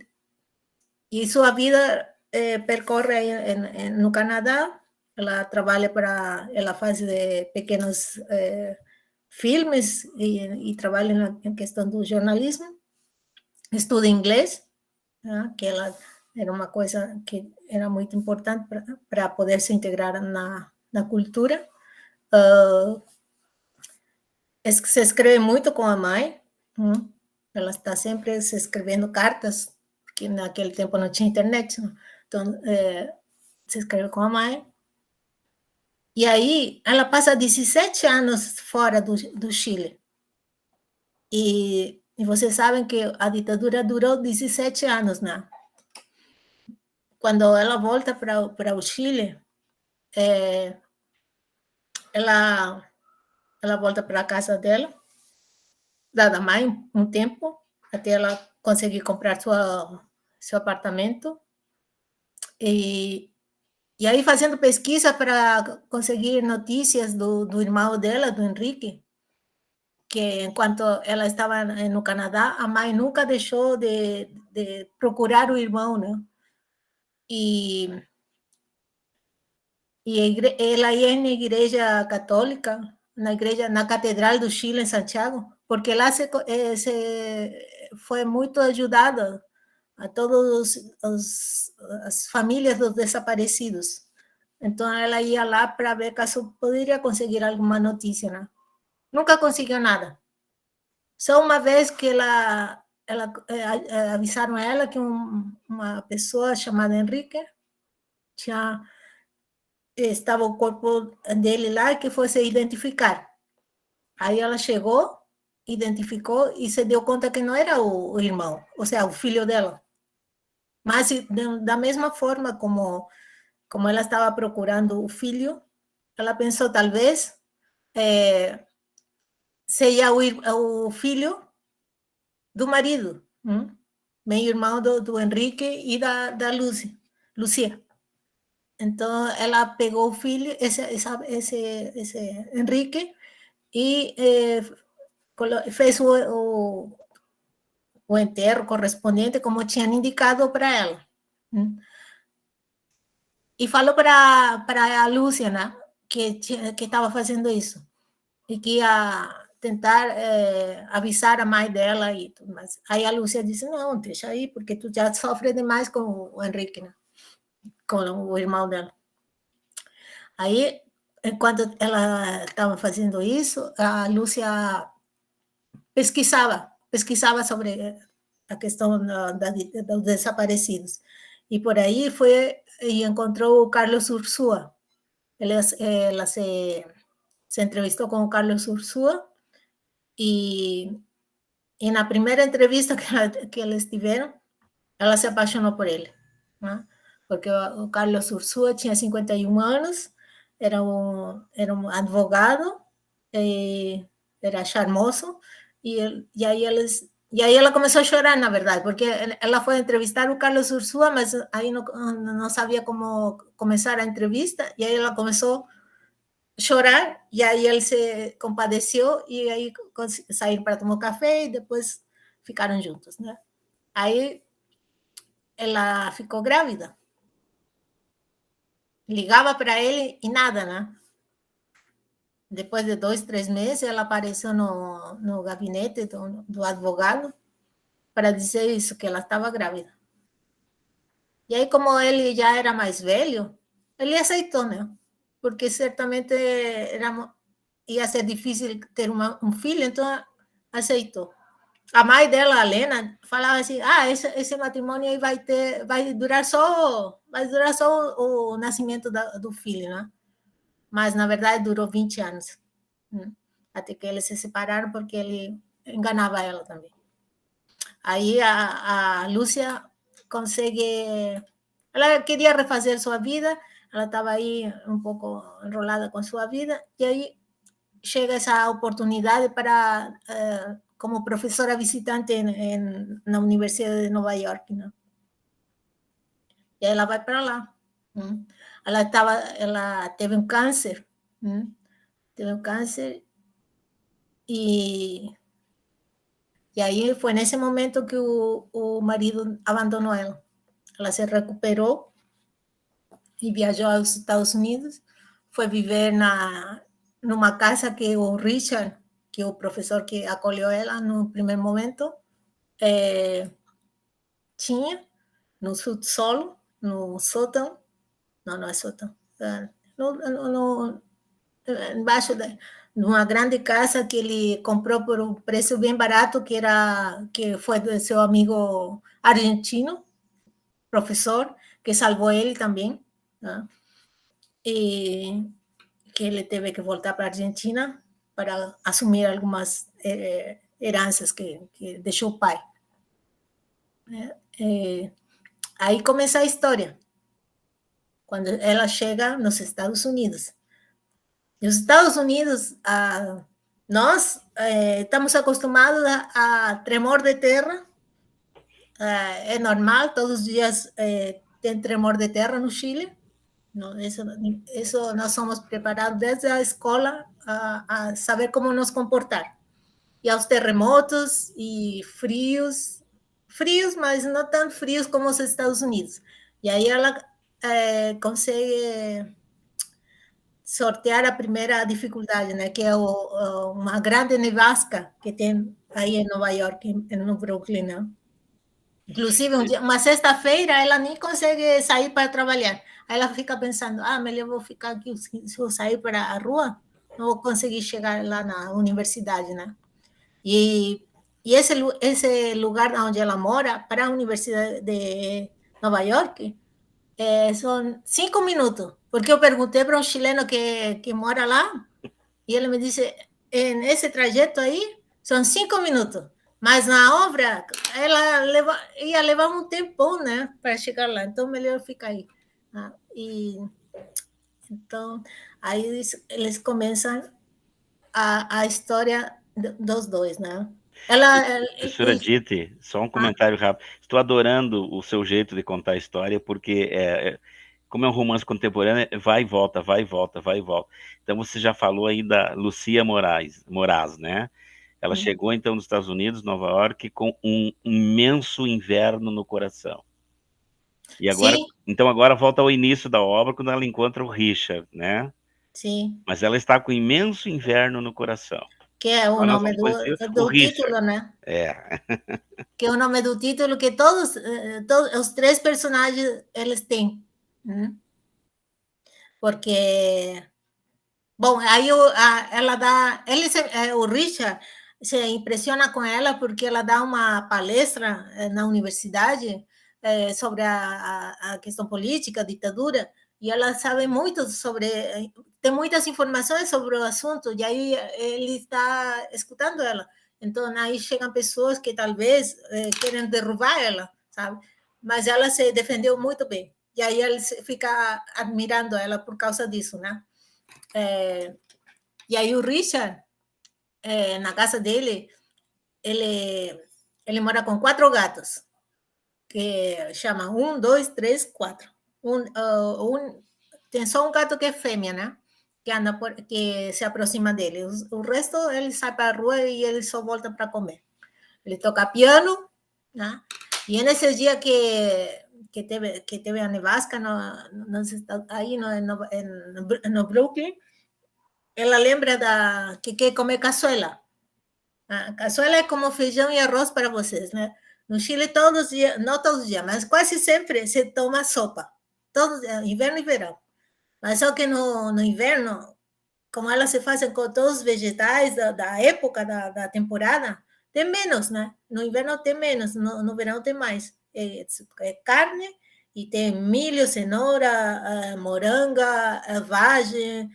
[SPEAKER 7] sua vida percorre no Canadá. Ela trabalha ela faz pequenos filmes e trabalha em questão do jornalismo. Estuda inglês, né, que ela era uma coisa que era muito importante para poder se integrar na cultura. Se escreve muito com a mãe. Ela está sempre se escrevendo cartas, porque naquele tempo não tinha internet, né? Então se escreve com a mãe. E aí ela passa 17 anos fora do Chile. E vocês sabem que a ditadura durou 17 anos, né? Quando ela volta para o Chile, ela volta para a casa dela, da mãe, um tempo, até ela conseguir comprar seu apartamento. E aí, fazendo pesquisa para conseguir notícias do irmão dela, do Henrique, que enquanto ela estava no Canadá, a mãe nunca deixou de procurar o irmão, né? E ela ia na igreja católica, na Catedral do Chile, em Santiago, porque lá foi muito ajudada a todas as famílias dos desaparecidos. Então, ela ia lá para ver caso poderia conseguir alguma notícia, né? Nunca conseguiu nada. Só uma vez que avisaram a ela que uma pessoa chamada Henrique estava o corpo dele lá, que fosse identificar. Aí ela chegou, identificou e se deu conta que não era o irmão, ou seja, o filho dela. Mas da mesma forma como ela estava procurando o filho, ela pensou, talvez, seja o filho do marido, meio-irmão do Henrique e da Lucia. Então, ela pegou o filho, esse Henrique, e fez o enterro correspondente, como tinham indicado para ela. E falou para a Lúcia, né, que estava fazendo isso, e que ia tentar avisar a mãe dela e tudo mais. Aí a Lúcia disse, não, deixa aí, porque tu já sofre demais com o Henrique, né? Com o irmão dela. Aí, enquanto ela estava fazendo isso, a Lúcia pesquisava sobre a questão dos desaparecidos. E por aí foi e encontrou o Carlos Ursúa. Ela se entrevistou com o Carlos Ursúa e na primeira entrevista que eles tiveram, ela se apaixonou por ele, né? Porque o Carlos Ursúa tinha 51 anos, era um advogado, era charmoso, e aí ela começou a chorar, na verdade, porque ela foi entrevistar o Carlos Ursúa, mas aí não sabia como começar a entrevista, e aí ela começou a chorar, e aí ele se compadeceu, e aí saíram para tomar café, e depois ficaram juntos, né? Aí ela ficou grávida. Ligava para ele e nada, né? Depois de 2, 3 meses, ela apareceu no gabinete do advogado para dizer isso, que ela estava grávida. E aí, como ele já era mais velho, ele aceitou, né? Porque certamente ia ser difícil ter um filho, então aceitou. a mãe dela, a Lena, falava assim: esse matrimônio aí vai durar só o nascimento do filho, né? Mas, na verdade, durou 20 anos. Né? Até que eles se separaram porque ele enganava ela também. Aí a Lúcia consegue... Ela queria refazer sua vida, ela estava aí um pouco enrolada com sua vida, e aí chega essa oportunidade para... como professora visitante na Universidade de Nova York, né? E aí ela vai para lá. Né? Ela teve um câncer, né? Teve um câncer e aí foi nesse momento que o marido abandonou ela. Ela se recuperou e viajou aos Estados Unidos, foi viver numa casa que o Richard, que é o professor que acolheu ela no primeiro momento, tinha no subsolo, no sótão, não é sótão, embaixo de uma grande casa que ele comprou por um preço bem barato, que foi do seu amigo argentino, professor, que salvou ele também, né? E que ele teve que voltar para a Argentina para assumir algumas heranças que deixou o pai. Aí começa a história, quando ela chega nos Estados Unidos. Nos Estados Unidos, nós estamos acostumados a tremor de terra, é normal, todos os dias tem tremor de terra no Chile. Não, isso nós somos preparados desde a escola a saber como nos comportar. E aos terremotos e frios, mas não tão frios como os Estados Unidos. E aí ela consegue sortear a primeira dificuldade, né, que é uma grande nevasca que tem aí em Nova York, no Brooklyn, né? Inclusive, uma sexta-feira, ela nem consegue sair para trabalhar. Aí ela fica pensando, melhor vou ficar aqui, se eu sair para a rua, não vou conseguir chegar lá na universidade, né? E esse lugar onde ela mora, para a Universidade de Nova York, são 5 minutos. Porque eu perguntei para um chileno que mora lá, e ele me disse, nesse trajeto aí, são 5 minutos. Mas na obra, ia levar um tempão, né, para chegar lá. Então, melhor ficar aí. Então, aí eles começam a história dos dois, né?
[SPEAKER 1] Professora Dite, só um comentário rápido. Estou adorando o seu jeito de contar a história, porque como é um romance contemporâneo, vai e volta, vai e volta, vai e volta. Então, você já falou aí da Lucia Moraz, né? Ela chegou, então, nos Estados Unidos, Nova York, com um imenso inverno no coração. E agora, então, agora volta ao início da obra, quando ela encontra o Richard, né?
[SPEAKER 7] Sim.
[SPEAKER 1] Mas ela está com imenso inverno no coração.
[SPEAKER 7] Que é o nome do título, né? Que é o nome do título que todos os 3 personagens eles têm. Porque, bom, aí ela dá, o Richard se impressiona com ela porque ela dá uma palestra na universidade sobre a questão política, a ditadura, e ela sabe muito tem muitas informações sobre o assunto, e aí ele está escutando ela. Então, aí chegam pessoas que talvez querem derrubar ela, sabe? Mas ela se defendeu muito bem. E aí ele fica admirando ela por causa disso, né? E aí o Richard, na casa dele, ele mora com 4 gatos, que chama 1, 2, 3, 4. Tem só um gato que é fêmea, né? Que se aproxima dele. O resto, ele sai para a rua e ele só volta para comer. Ele toca piano, né? E nesse dia que teve a nevasca aí no Brooklyn, ela lembra que quer comer caçuela. A caçuela é como feijão e arroz para vocês, né? No Chile, todos os dias, não todos os dias, mas quase sempre se toma sopa. Inverno e verão. Mas só que no inverno, como elas se fazem com todos os vegetais da época, da temporada, tem menos, né? No inverno tem menos, no verão tem mais. É carne e tem milho, cenoura, moranga, vagem,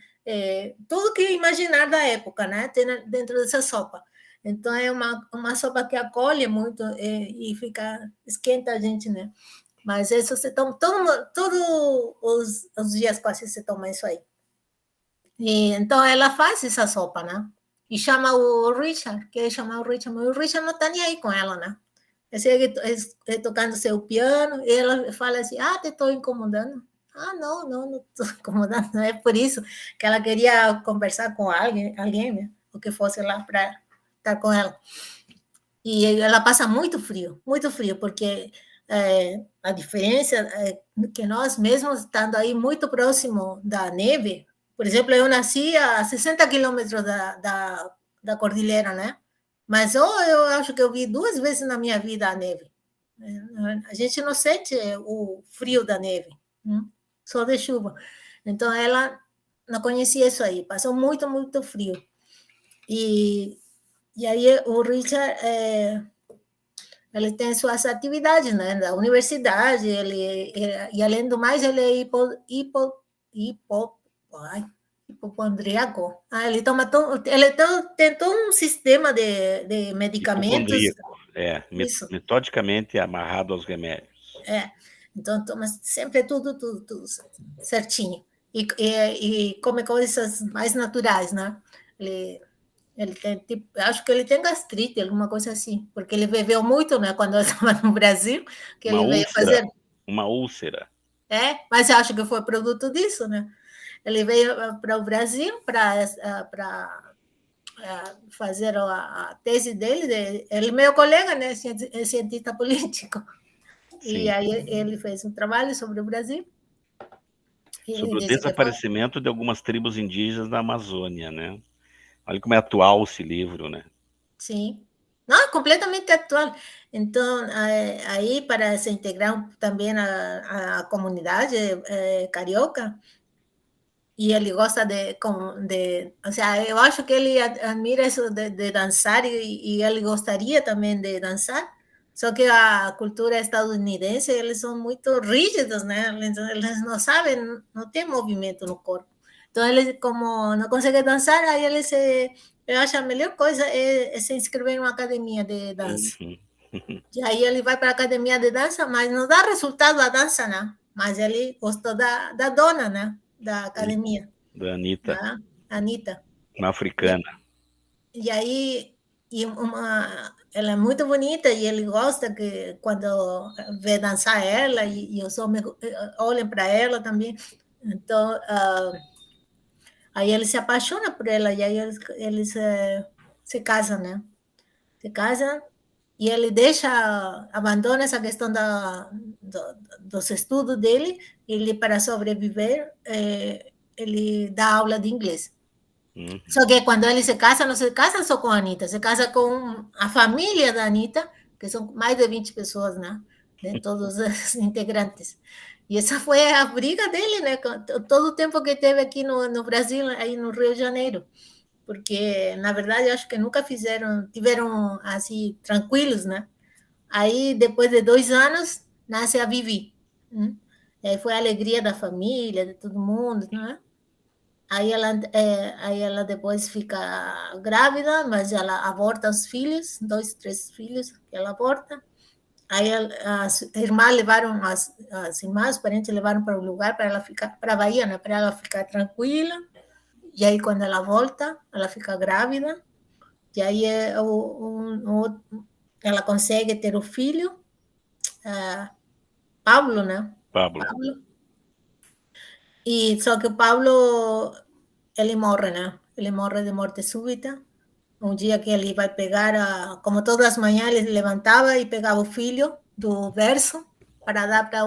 [SPEAKER 7] tudo que imaginar da época, né? Tem dentro dessa sopa. Então é uma sopa que acolhe muito e esquenta a gente, né? Mas isso você toma todos os dias quase você toma isso aí. E, então ela faz essa sopa, né? E chama o Richard, quer chamar o Richard, mas o Richard não está nem aí com ela, né? Ele segue tocando seu piano, e ela fala assim, te estou incomodando. Não estou incomodando, não é por isso que ela queria conversar com alguém, né? Ou que fosse lá para estar com ela. E ela passa muito frio, porque a diferença é que nós, mesmo estando aí muito próximo da neve, por exemplo, eu nasci a 60 quilômetros da cordilheira, né? Mas eu acho que eu vi 2 vezes na minha vida a neve. A gente não sente o frio da neve, só de chuva. Então, ela não conhecia isso aí, passou muito, muito frio. E aí o Richard, ele tem suas atividades, né, da universidade, e além do mais, ele é hipocondríaco. Ele tem todo um sistema de medicamentos.
[SPEAKER 1] Metodicamente amarrado aos remédios.
[SPEAKER 7] Então toma sempre tudo certinho. E come coisas mais naturais, né? Ele tem, tipo, acho que ele tem gastrite, alguma coisa assim, porque ele bebeu muito, né, quando eu estava no Brasil, que ele veio fazer...
[SPEAKER 1] Uma úlcera.
[SPEAKER 7] Mas eu acho que foi produto disso, né? Ele veio para o Brasil para fazer a tese dele, ele é meu colega, né, é cientista político. Sim. E aí ele fez um trabalho sobre o Brasil.
[SPEAKER 1] Sobre o desaparecimento de algumas tribos indígenas na Amazônia, né? Olha como é atual esse livro, né?
[SPEAKER 7] Sim. Não, é completamente atual. Então, aí para se integrar também a comunidade carioca, e ele gosta ou seja, eu acho que ele admira isso de dançar e ele gostaria também de dançar, só que a cultura estadunidense, eles são muito rígidos, né? Eles não sabem, não tem movimento no corpo. Então, eles, como não conseguem dançar, aí eles eu acho a melhor coisa é se inscrever em uma academia de dança. E aí ele vai para a academia de dança, mas não dá resultado a dança, né? Mas ele gostou da dona, né? Da academia.
[SPEAKER 1] Da Anitta.
[SPEAKER 7] Anitta.
[SPEAKER 1] Uma africana.
[SPEAKER 7] E aí, ela é muito bonita e ele gosta que quando vê dançar ela e os homens olham para ela também. Então, aí ele se apaixona por ela e aí eles se casam, né? Se casam e ele abandona essa questão dos estudos dele, ele, para sobreviver, ele dá aula de inglês. Só que quando ele se casa, não se casa só com a Anitta, se casa com a família da Anitta, que são mais de 20 pessoas, né? De todos os integrantes. E essa foi a briga dele, né? Todo o tempo que teve aqui no Brasil, aí no Rio de Janeiro. Porque, na verdade, eu acho que nunca tiveram, assim, tranquilos, né? Aí, depois de 2 anos, nasce a Vivi. E aí foi a alegria da família, de todo mundo, né? Aí ela depois fica grávida, mas ela aborta os filhos, 2, 3 filhos que ela aborta. Aí as irmãs levaram, as irmãs, os parentes levaram para um lugar para ela ficar, para a Bahia, né? Para ela ficar tranquila. E aí, quando ela volta, ela fica grávida. E aí ela consegue ter o filho, Pablo, né?
[SPEAKER 1] Pablo.
[SPEAKER 7] E só que o Pablo, ele morre, né? Ele morre de morte súbita. Um dia que ele vai pegar, como todas as manhãs, ele levantava e pegava o filho do berço para dar para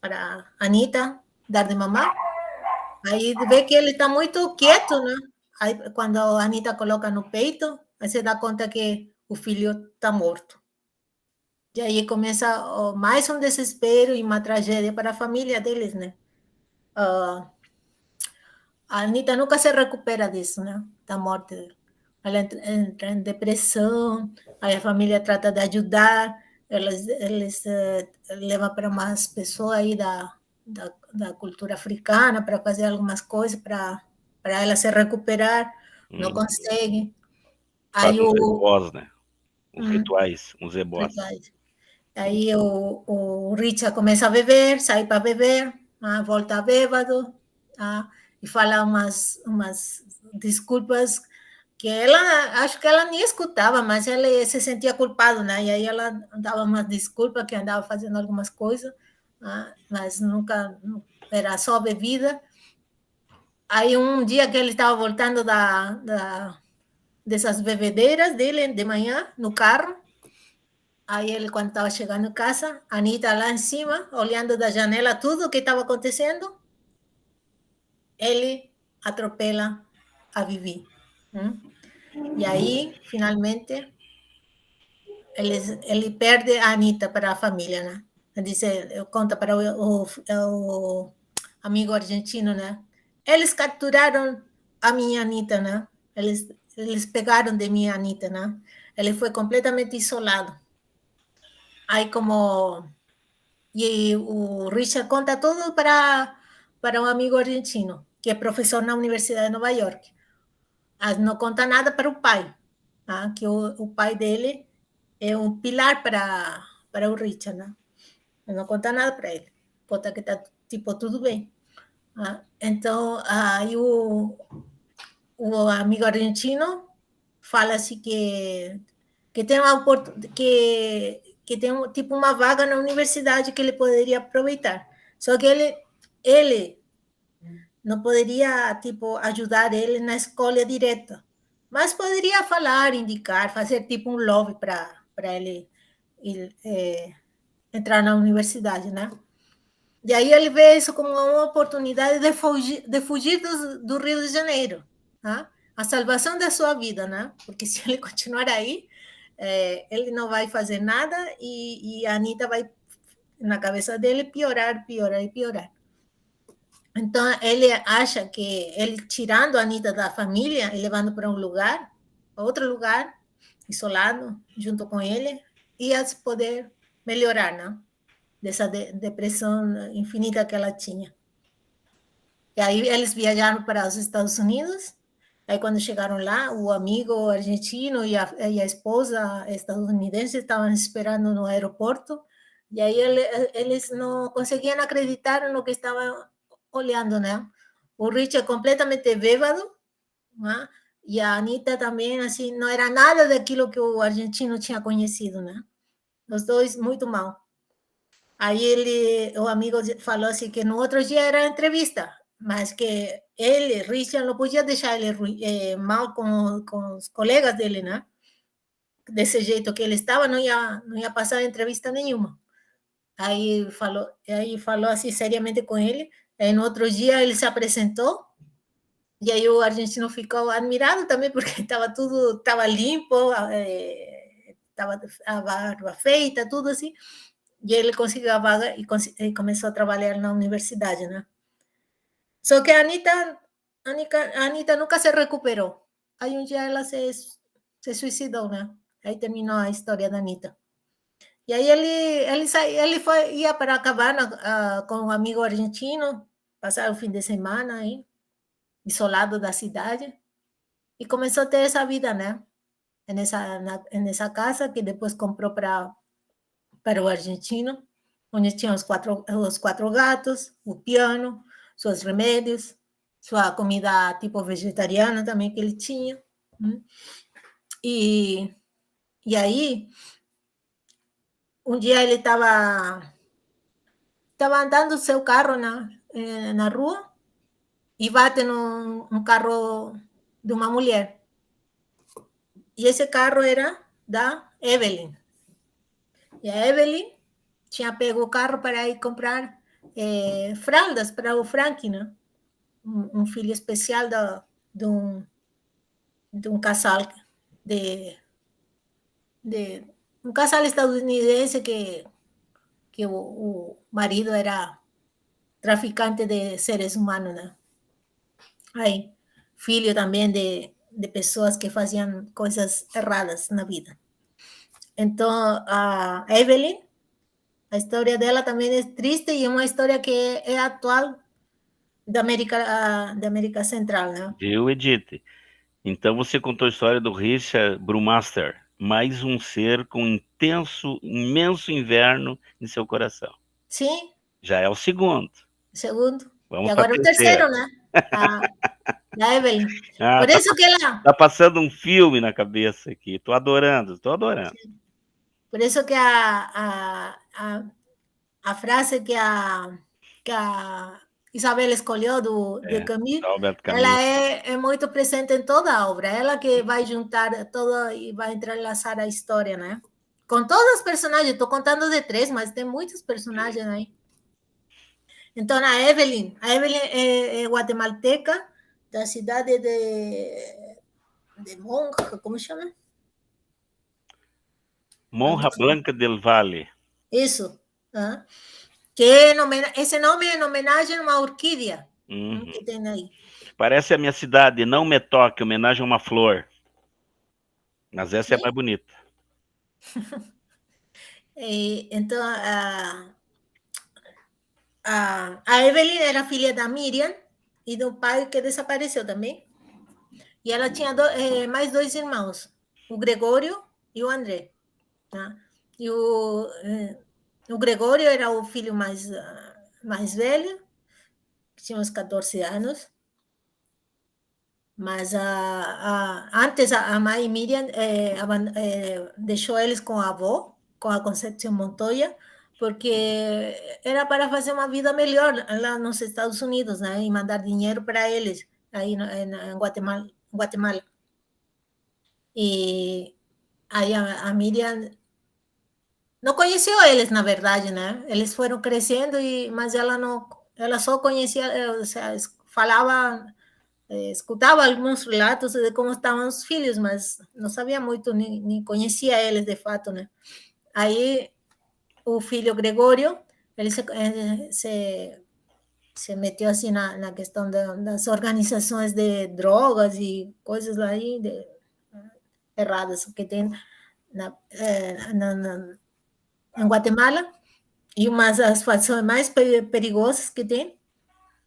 [SPEAKER 7] a Anitta dar de mamar. Aí vê que ele está muito quieto, né? Aí, quando a Anitta coloca no peito, aí se dá conta que o filho está morto. E aí começa mais um desespero e uma tragédia para a família deles, né? A Anitta nunca se recupera disso, né? Da morte dele. ela entra em depressão, aí a família trata de ajudar, eles levam para umas pessoas aí da cultura africana para fazer algumas coisas para ela se recuperar, não consegue.
[SPEAKER 1] Faz
[SPEAKER 7] Aí
[SPEAKER 1] uns
[SPEAKER 7] o
[SPEAKER 1] ebós, né? Uns rituais, uns ebós.
[SPEAKER 7] Aí o Richard começa a beber, sai para beber, volta bêbado, e fala umas desculpas que ela, acho que ela nem escutava, mas ela se sentia culpada, né? E aí ela dava umas desculpas que andava fazendo algumas coisas, mas nunca, era só bebida. Aí um dia que ele estava voltando dessas bebedeiras dele de manhã, no carro, aí ele, quando estava chegando em casa, a Anitta lá em cima, olhando da janela tudo o que estava acontecendo, ele atropela a Vivi. E aí, finalmente, ele perde a Anitta para a família, né? Conta para o amigo argentino, né? Eles capturaram a minha Anitta, né? Eles pegaram de minha Anitta, né? Ele foi completamente isolado. Aí, e o Richard conta tudo para um amigo argentino, que é professor na Universidade de Nova York. Não conta nada para o pai, que o pai dele é um pilar para o Richard. Não conta nada para ele. Conta que está tipo, tudo bem. Então, aí o amigo argentino fala assim que tem que tem tipo uma vaga na universidade que ele poderia aproveitar. Só que ele não poderia tipo ajudar ele na escolha direta, mas poderia falar, indicar, fazer tipo um lobby para ele entrar na universidade, né? E aí ele vê isso como uma oportunidade de fugir do Rio de Janeiro, a salvação da sua vida, né? Porque se ele continuar aí, ele não vai fazer nada e a Anitta vai, na cabeça dele, piorar, piorar e piorar. Então, ele acha que ele tirando a Anitta da família e levando para um lugar, outro lugar, isolado, junto com ele, ia poder melhorar, né? Dessa depressão infinita que ela tinha. E aí eles viajaram para os Estados Unidos. Aí quando chegaram lá, o amigo argentino e a esposa estadunidense estavam esperando no aeroporto. E aí eles não conseguiam acreditar no que estavam olhando, né? O Richard completamente bêbado, né? E a Anitta também, assim, não era nada daquilo que o argentino tinha conhecido, né? Os dois muito mal. Aí o amigo falou assim que no outro dia era entrevista, mas que ele, Richard, não podia deixar ele mal com os colegas dele, né? Desse jeito que ele estava, não ia passar entrevista nenhuma. Aí falou assim seriamente com ele. Aí no outro dia ele se apresentou e aí o argentino ficou admirado também porque estava limpo, estava a barba feita, tudo assim. E ele conseguiu a vaga e começou a trabalhar na universidade, né? Só que a Anitta nunca se recuperou. Aí um dia ela se suicidou, né? Aí terminou a história da Anitta. E aí ele ia para a cabana com um amigo argentino, passar o fim de semana aí, isolado da cidade, e começou a ter essa vida, né? Nessa casa que depois comprou para o argentino, onde tinha os quatro gatos, o piano, seus remédios, sua comida tipo vegetariana também que ele tinha. E aí, um dia ele estava andando seu carro na rua e bate num carro de uma mulher. E esse carro era da Evelyn. E a Evelyn tinha pego o carro para ir comprar fraldas para o Frank, né? Um filho especial de um casal um casal estadunidense que o marido era traficante de seres humanos, né? Aí, filho também de pessoas que faziam coisas erradas na vida. Então, a Evelyn, a história dela também é triste e é uma história que é atual da América Central, né?
[SPEAKER 1] Viu, Edith? Então você contou a história do Richard Brewmaster, mais um ser com imenso inverno em seu coração.
[SPEAKER 7] Sim.
[SPEAKER 1] Já é o segundo.
[SPEAKER 7] Segundo.
[SPEAKER 1] Vamos
[SPEAKER 7] e agora o terceiro, né? A Evelyn. Por isso que ela...
[SPEAKER 1] Tá passando um filme na cabeça aqui. Tô adorando.
[SPEAKER 7] Por isso que a frase que a Isabel escolheu de Camus, ela é muito presente em toda a obra. Ela que vai juntar toda e vai entrelaçar a história, né? Com todos os personagens. Estou contando de 3, mas tem muitos personagens aí. Então, a Evelyn é guatemalteca, da cidade de Monja, como chama?
[SPEAKER 1] Monja Blanca del Valle.
[SPEAKER 7] Isso. Que esse nome é em homenagem a uma orquídea que tem aí.
[SPEAKER 1] Parece a minha cidade, Não Me Toque, homenagem a uma flor. Mas essa é mais bonita.
[SPEAKER 7] Então, a Evelyn era filha da Miriam e do pai que desapareceu também. E ela tinha mais 2 irmãos, o Gregório e o André. Tá? E o Gregório era o filho mais velho, que tinha uns 14 anos. Mas antes a mãe Miriam deixou eles com a avó, com a Concepción Montoya, porque era para fazer uma vida melhor lá nos Estados Unidos, né? E mandar dinheiro para eles aí em Guatemala. E aí a Miriam não conheceu eles, na verdade, né? Eles foram crescendo, mas ela só conhecia, ou seja, falava, escutava alguns relatos de como estavam os filhos, mas não sabia muito, nem conhecia eles de fato, né? Aí o filho Gregório, ele se meteu assim na questão das organizações de drogas e coisas aí erradas que tem em Guatemala, e uma das facções mais perigosas que tem.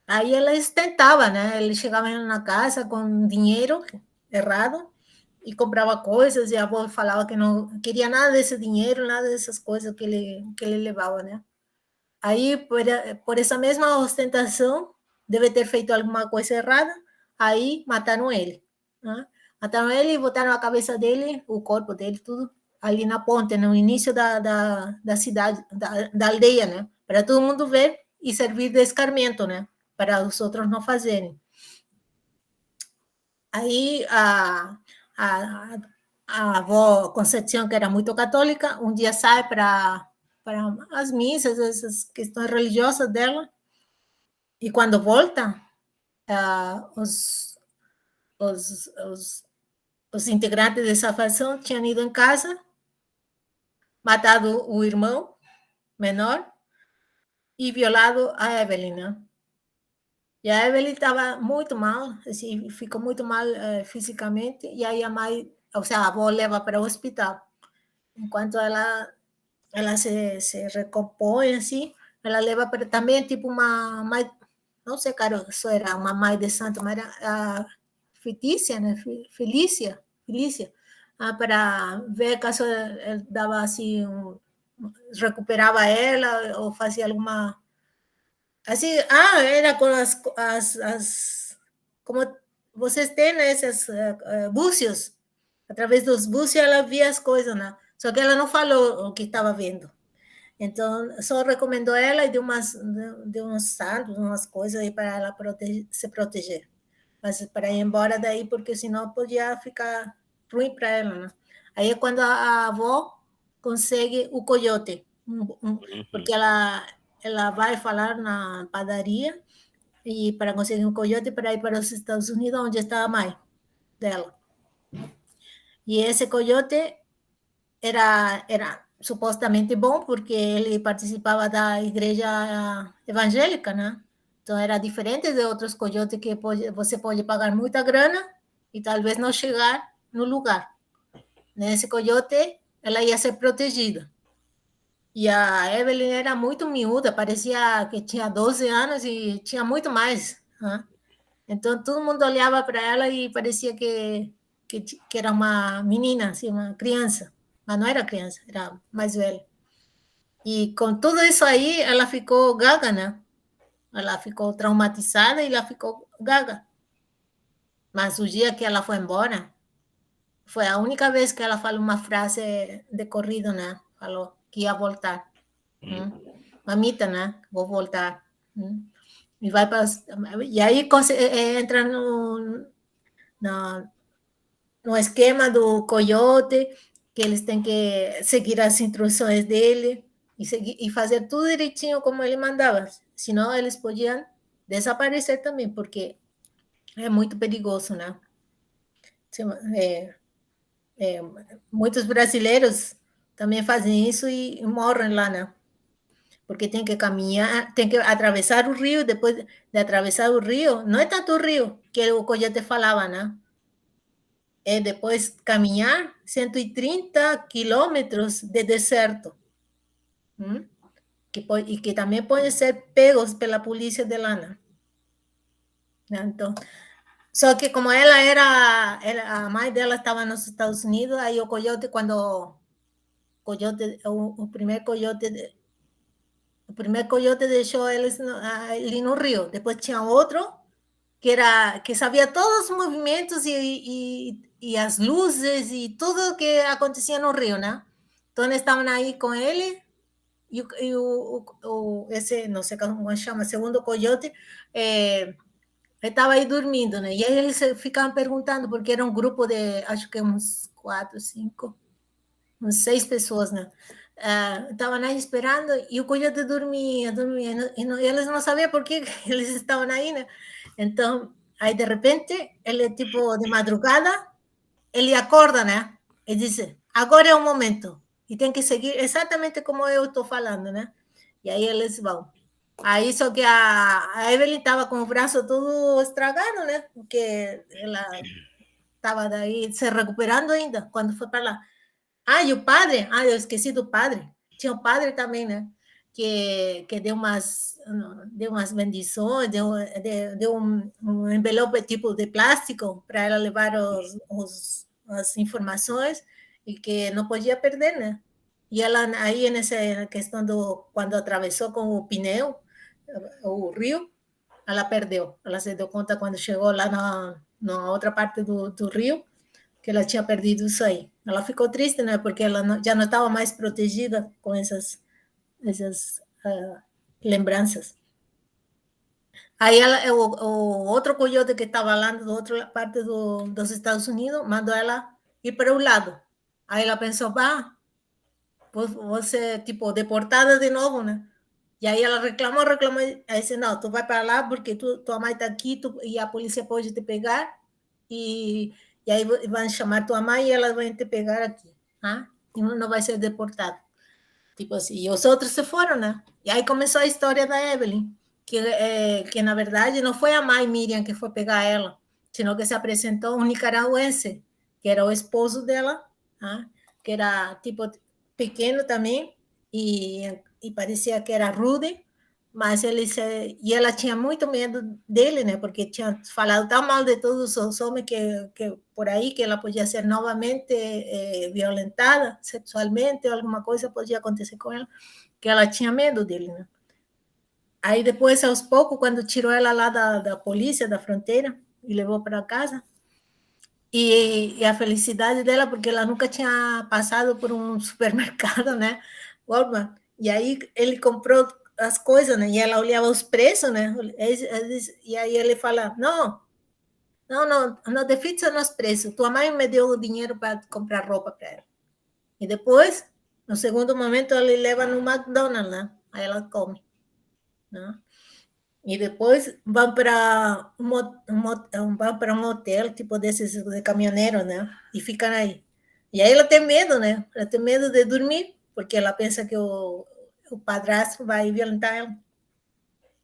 [SPEAKER 7] Aí eles tentavam, né? Eles chegavam na casa com dinheiro errado e comprava coisas, e a avó falava que não queria nada desse dinheiro, nada dessas coisas que ele levava, né? Aí, por essa mesma ostentação, deve ter feito alguma coisa errada, aí mataram ele, né? Mataram ele e botaram a cabeça dele, o corpo dele, tudo, ali na ponte, no início da cidade, da aldeia, né? Para todo mundo ver e servir de escarmiento, né? Para os outros não fazerem. Aí a avó Concepción, que era muito católica, um dia sai para as missas, essas questões religiosas dela, e quando volta, os integrantes dessa facção tinham ido em casa, matado o irmão menor e violado a Evelyn, né? E a Evelyn estava muito mal, assim, ficou muito mal fisicamente, e aí a mãe, ou seja, a avó leva para o hospital. Enquanto ela se recompõe, assim, ela leva para também, tipo, uma mãe, não sei, cara, isso era uma mãe de santo, mas era fictícia, né? Felícia, para ver caso ele dava, assim, recuperava ela, ou fazia alguma... Assim, era com como vocês têm, né, esses búzios. Através dos búzios ela via as coisas, né? Só que ela não falou o que estava vendo. Então, só recomendou ela e deu uns santos, umas coisas aí para ela se proteger. Mas para ir embora daí, porque senão podia ficar ruim para ela, né? Aí é quando a avó consegue o coiote, porque ela vai falar na padaria e para conseguir um coiote para ir para os Estados Unidos, onde está a mãe dela. E esse coiote era supostamente bom, porque ele participava da igreja evangélica, né? Então era diferente de outros coiotes que você pode pagar muita grana e talvez não chegar no lugar. Nesse coyote, ela ia ser protegida. E a Evelyn era muito miúda, parecia que tinha 12 anos e tinha muito mais. Né? Então, todo mundo olhava para ela e parecia que era uma menina, assim, uma criança. Mas não era criança, era mais velha. E com tudo isso aí, ela ficou gaga, né? Ela ficou traumatizada e ela ficou gaga. Mas o dia que ela foi embora, foi a única vez que ela falou uma frase de corrido, né? Falou que ia voltar. Mamita, né? Vou voltar. E vai para... E aí entra no esquema do coyote, que eles têm que seguir as instruções dele e fazer tudo direitinho como ele mandava. Senão eles podiam desaparecer também, porque é muito perigoso, né? Muitos brasileiros também fazem isso e morrem lá, né? Porque tem que caminhar, tem que atravessar o rio, depois de atravessar o rio, não é tanto o rio que o coyote falava, né? É depois caminhar 130 quilômetros de deserto, e que também podem ser pegos pela polícia de lá, né? Então, só que como a mãe dela estava nos Estados Unidos, aí o coyote, o primeiro coyote deixou eles ali no rio. Depois tinha outro que sabia todos os movimentos e as luzes e tudo que acontecia no rio, né? Então estavam aí com ele e esse, não sei como chama, segundo coyote, estava aí dormindo, né? E aí eles ficavam perguntando, porque era um grupo de, acho que uns 4, 5, uns 6 pessoas, né? Estavam aí esperando e o coyote dormia, e eles não sabiam por que eles estavam aí, né? Então, aí de repente, ele, tipo, de madrugada, ele acorda, né? E diz, agora é o momento. E tem que seguir exatamente como eu estou falando, né? E aí eles vão. Aí só que a Evelyn estava com o braço todo estragado, né? Porque ela estava daí se recuperando ainda, quando foi para lá. E o padre? Eu esqueci do padre. Tinha o padre também, né? Que deu umas bendições, deu um envelope tipo de plástico para ela levar as informações e que não podia perder, né? E ela aí nessa questão quando atravessou com o pneu o rio, ela perdeu. Ela se deu conta quando chegou lá na outra parte do rio que ela tinha perdido isso aí. Ela ficou triste, né? Porque ela já não estava mais protegida com essas lembranças. Aí o outro coyote que estava lá da outra parte dos Estados Unidos mandou ela ir para o lado. Aí ela pensou, você tipo deportada de novo, né? E aí ela reclamou, aí disse, não, tu vai para lá porque tua mãe está aqui e a polícia pode te pegar e aí vão chamar tua mãe e ela vai te pegar aqui, e não vai ser deportado. Tipo assim, e os outros se foram, né? E aí começou a história da Evelyn, que na verdade não foi a mãe Miriam que foi pegar ela, sino que se apresentou um nicaragüense, que era o esposo dela, que era tipo pequeno também, e parecia que era rude, mas e ela tinha muito medo dele, né? Porque tinha falado tão mal de todos os homens que por aí que ela podia ser novamente violentada sexualmente ou alguma coisa podia acontecer com ela, que ela tinha medo dele, né? Aí depois, aos poucos, quando tirou ela lá da polícia, da fronteira, e levou para casa, e a felicidade dela, porque ela nunca tinha passado por um supermercado, né? Walmart. E aí ele comprou as coisas, né? E ela olhava os preços, né? E aí ele fala, não te fixa nos preços. Tua mãe me deu o dinheiro para comprar roupa para ela. E depois, no segundo momento, ele leva no McDonald's, né? Aí ela come, né? E depois vão para um hotel, tipo desses de caminhoneiro, né? E ficam aí. E aí ela tem medo, né? Ela tem medo de dormir, porque ela pensa que o padrasto vai violentar ela.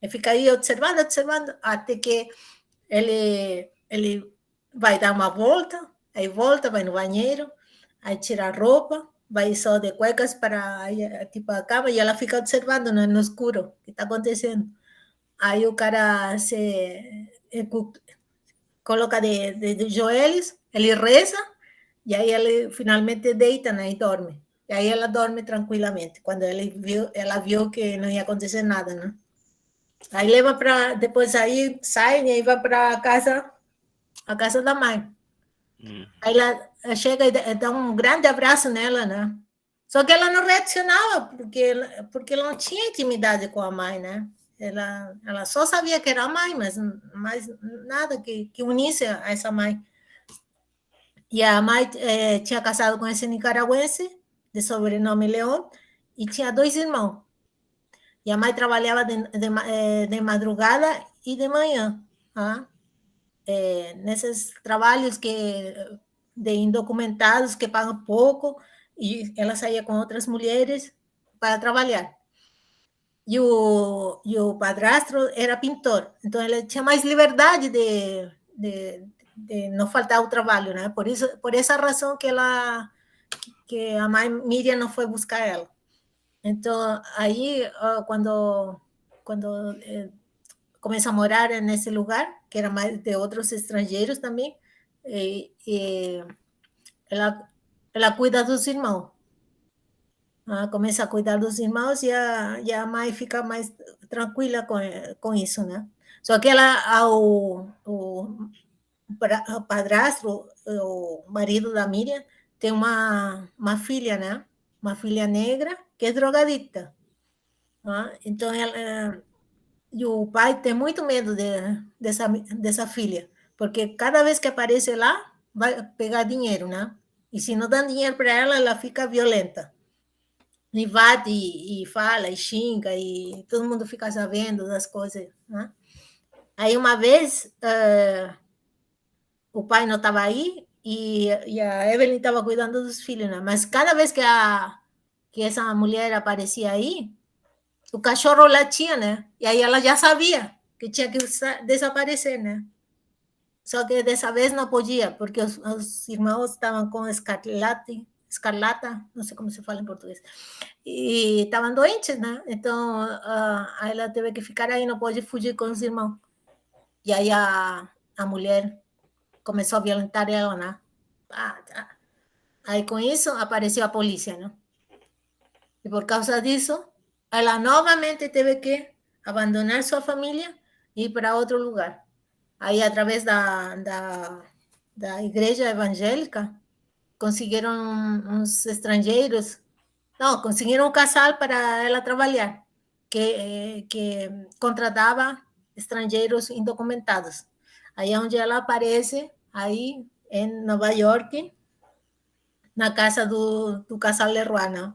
[SPEAKER 7] E fica aí observando, até que ele vai dar uma volta, aí volta, vai no banheiro, aí tira a roupa, vai só de cuecas para tipo a cama e ela fica observando no escuro o que está acontecendo. Aí o cara se coloca de joelhos, ele reza e aí ele finalmente deita, né, e dorme. E aí ela dorme tranquilamente, quando ela viu que não ia acontecer nada, né? Aí leva para, depois aí sai e aí vai para a casa da mãe. Aí ela chega e dá um grande abraço nela, né? Só que ela não reaccionava, porque ela não tinha intimidade com a mãe, né? Ela só sabia que era a mãe, mas nada que unisse a essa mãe. E a mãe tinha casado com esse nicaragüense, de sobrenome León, e tinha 2 irmãos. E a mãe trabalhava de madrugada e de manhã. Tá? Nesses trabalhos de indocumentados que pagam pouco, e ela saía com outras mulheres para trabalhar. E o padrasto era pintor, então ele tinha mais liberdade de não faltar ao trabalho, né? Por essa razão que a mãe Miriam não foi buscar ela. Então, aí, quando começa a morar nesse lugar, que era mais de outros estrangeiros também, ela cuida dos irmãos. Começa a cuidar dos irmãos e a mãe fica mais tranquila com isso, né? Só que o padrasto, o marido da Miriam, tem uma filha, né? Uma filha negra que é drogadicta. Então, e o pai tem muito medo dessa filha, porque cada vez que aparece lá, vai pegar dinheiro, né? E se não dá dinheiro para ela, ela fica violenta. E bate, e fala, e xinga, e todo mundo fica sabendo das coisas, né? Aí, uma vez, o pai não estava aí, e a Evelyn estava cuidando dos filhos, né? Mas cada vez que essa mulher aparecia aí, o cachorro latia, né? E aí ela já sabia que tinha que desaparecer, né? Só que dessa vez não podia, porque os irmãos estavam com escarlata, não sei como se fala em português, e estavam doentes, né? Então, ela teve que ficar aí, não pode fugir com os irmãos. E aí a mulher começou a violentar ela, né? Aí com isso apareceu a polícia, né? E por causa disso, ela novamente teve que abandonar sua família e ir para outro lugar. Aí, através da igreja evangélica, conseguiram uns estrangeiros, não, conseguiram um casal para ela trabalhar, que contratava estrangeiros indocumentados. Aí é onde ela aparece, aí em Nova York, na casa do casal Leroy, né?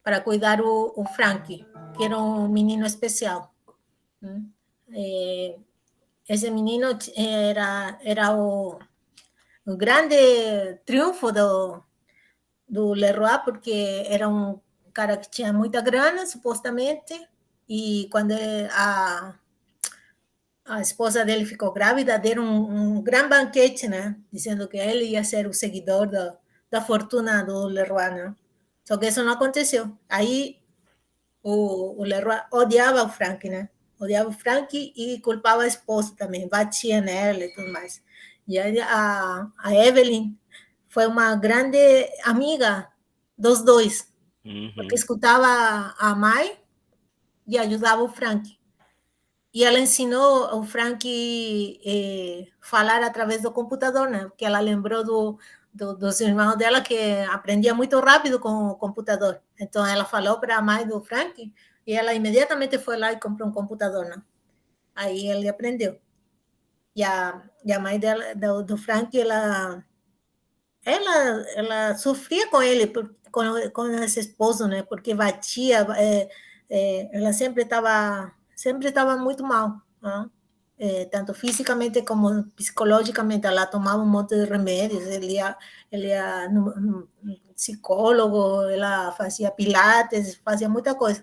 [SPEAKER 7] Para cuidar o Frank, que era um menino especial. Esse menino era o grande triunfo do Leroy, porque era um cara que tinha muita grana, supostamente, e quando a esposa dele ficou grávida, deram um grande banquete, né? Dizendo que ele ia ser o seguidor da fortuna do Leroy, né? Só que isso não aconteceu. Aí o Leroy odiava o Frank, né? Odiava o Frank e culpava a esposa também, batia nela e tudo mais. E aí a Evelyn foi uma grande amiga dos dois, porque escutava a mãe e ajudava o Frank. E ela ensinou o Frank falar através do computador, né? Porque ela lembrou dos irmãos dela que aprendia muito rápido com o computador. Então, ela falou para a mãe do Frank e ela imediatamente foi lá e comprou um computador, né? Aí ele aprendeu. E a mãe dela, do Frank, ela sofria com ele, com esse esposo, né? Porque batia, ela sempre estava muito mal, né? Tanto fisicamente como psicologicamente. Ela tomava um monte de remédios, ele ia no psicólogo, ela fazia pilates, fazia muita coisa,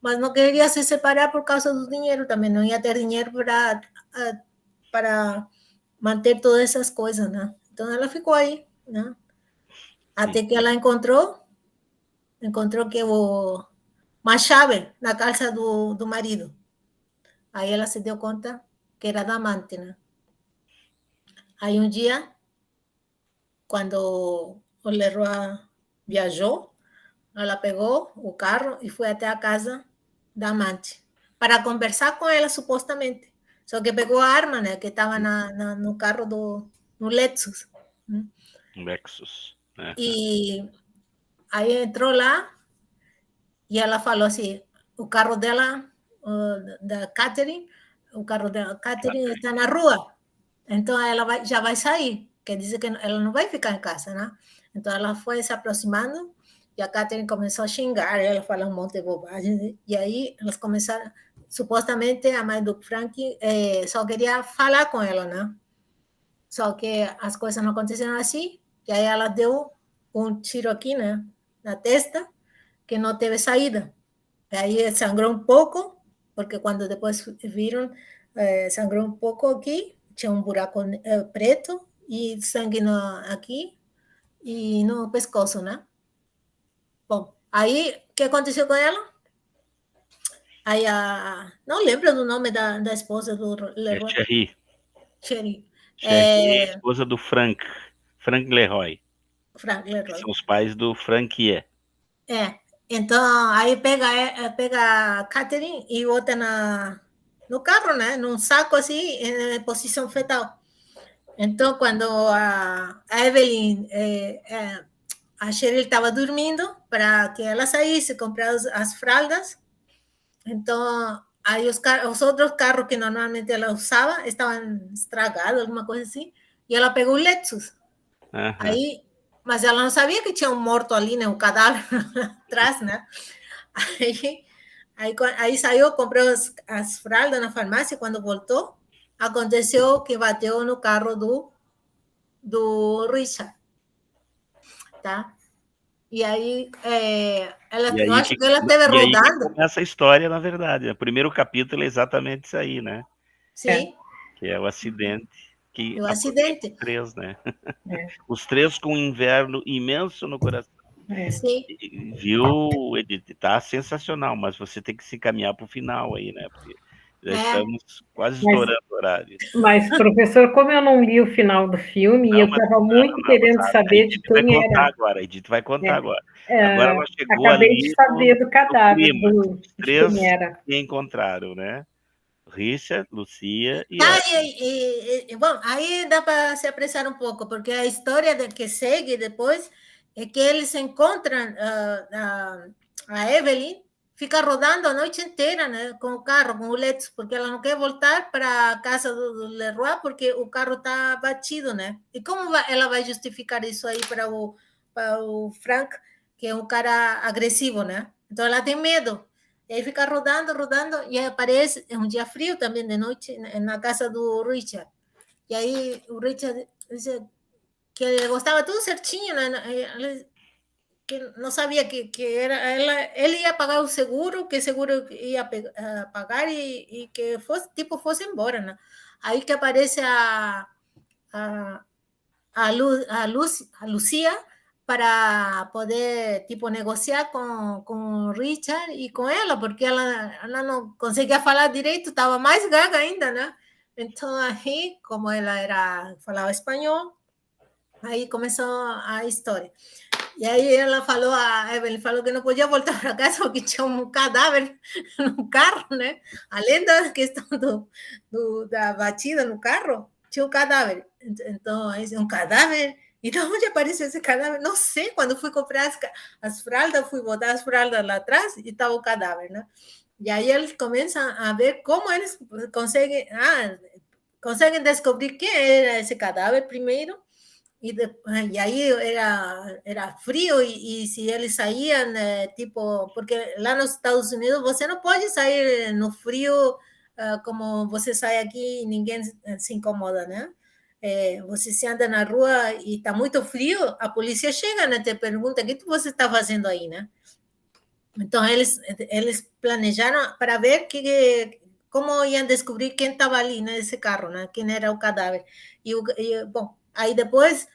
[SPEAKER 7] mas não queria se separar por causa do dinheiro também, não ia ter dinheiro para manter todas essas coisas, né? Então ela ficou aí, né? Até que ela encontrou que uma chave na calça do marido. Aí ela se deu conta que era da amante, né? Aí um dia, quando o Leroy viajou, ela pegou o carro e foi até a casa da amante para conversar com ela, supostamente. Só que pegou a arma, né, que estava no carro no Lexus.
[SPEAKER 1] Lexus.
[SPEAKER 7] E aí entrou lá e ela falou assim, o carro dela, da Catherine, o carro da Catherine está na rua. Então ela já vai sair, quer dizer que ela não vai ficar em casa, né? Então ela foi se aproximando e a Catherine começou a xingar, ela falou um monte de bobagem, e aí elas começaram, supostamente a mãe do Frank só queria falar com ela, né? Só que as coisas não aconteceram assim, e aí ela deu um tiro aqui, né, na testa, que não teve saída. E aí sangrou um pouco, porque quando depois viram, sangrou um pouco aqui, tinha um buraco preto e sangue aqui e no pescoço, né? Bom, aí, o que aconteceu com ela? Aí, não lembro do nome da esposa do Leroy.
[SPEAKER 1] Cherry.
[SPEAKER 7] Cherry.
[SPEAKER 1] Cherry é a esposa do Frank Leroy.
[SPEAKER 7] Frank Leroy.
[SPEAKER 1] Que são os pais do Frankie.
[SPEAKER 7] Então, aí pega a Catherine e bota no carro, né? Num saco assim, em posição fetal. Então, quando a Evelyn, a Cheryl estava dormindo para que ela saísse, comprar as fraldas. Então, aí os outros carros que normalmente ela usava estavam estragados, alguma coisa assim, e ela pegou o Lexus. Aí, mas ela não sabia que tinha um morto ali, né? Um cadáver atrás, né? Aí saiu, comprou as fraldas na farmácia. Quando voltou, aconteceu que bateu no carro do Richard, tá? E aí, eu acho que ela esteve rodando.
[SPEAKER 1] Aí começa a história, na verdade. O primeiro capítulo é exatamente isso aí, né?
[SPEAKER 7] Sim.
[SPEAKER 1] Que é o acidente.
[SPEAKER 7] O acidente.
[SPEAKER 1] Os três, né? Os três com um inverno imenso no coração.
[SPEAKER 7] Sim.
[SPEAKER 1] Viu, Edith? Tá sensacional, mas você tem que se encaminhar para o final aí, né? Porque já estamos quase estourando o horário.
[SPEAKER 4] Mas, professor, como eu não li o final do filme, eu estava muito querendo saber de quem era.
[SPEAKER 1] A Edith vai contar agora.
[SPEAKER 4] Agora ela chegou acabei ali de saber do cadáver,
[SPEAKER 1] do três
[SPEAKER 4] quem era.
[SPEAKER 1] Que encontraram, né? Richard, Lucia e...
[SPEAKER 7] Bom, aí dá para se apressar um pouco, porque a história que segue depois é que eles encontram a Evelyn, fica rodando a noite inteira, né, com o carro, com o Lexus, porque ela não quer voltar para a casa do Leroy, porque o carro está batido, né? E como ela vai justificar isso aí para o Frank, que é um cara agressivo, né? Então ela tem medo. E aí fica rodando, e aí aparece, é um dia frio também, de noite, na casa do Richard. E aí o Richard disse que ele gostava tudo certinho, né? Que não sabia que era ele ia pagar o seguro, que o seguro ia pagar e que fosse embora, né? Aí que aparece a Lucia para poder tipo negociar com Richard e com ela, porque ela não conseguia falar direito, estava mais gaga ainda, né? Então aí, como ela falava espanhol, aí começou a história. E aí a Evelyn falou que não podia voltar para casa porque tinha um cadáver no carro, né? Além da questão da batida no carro, tinha um cadáver. Então, aí um cadáver. E de onde apareceu esse cadáver? Não sei. Quando fui comprar as fraldas, fui botar as fraldas lá atrás e estava o cadáver, né? E aí eles começam a ver como eles conseguem descobrir quem era esse cadáver primeiro. E aí era frio e se eles saíam, tipo, porque lá nos Estados Unidos você não pode sair no frio como você sai aqui e ninguém se incomoda, né? Você se anda na rua e está muito frio, a polícia chega, né? Te pergunta, o que você está fazendo aí, né? Então, eles planejaram para ver como iam descobrir quem estava ali nesse carro, né? Quem era o cadáver. Bom, aí depois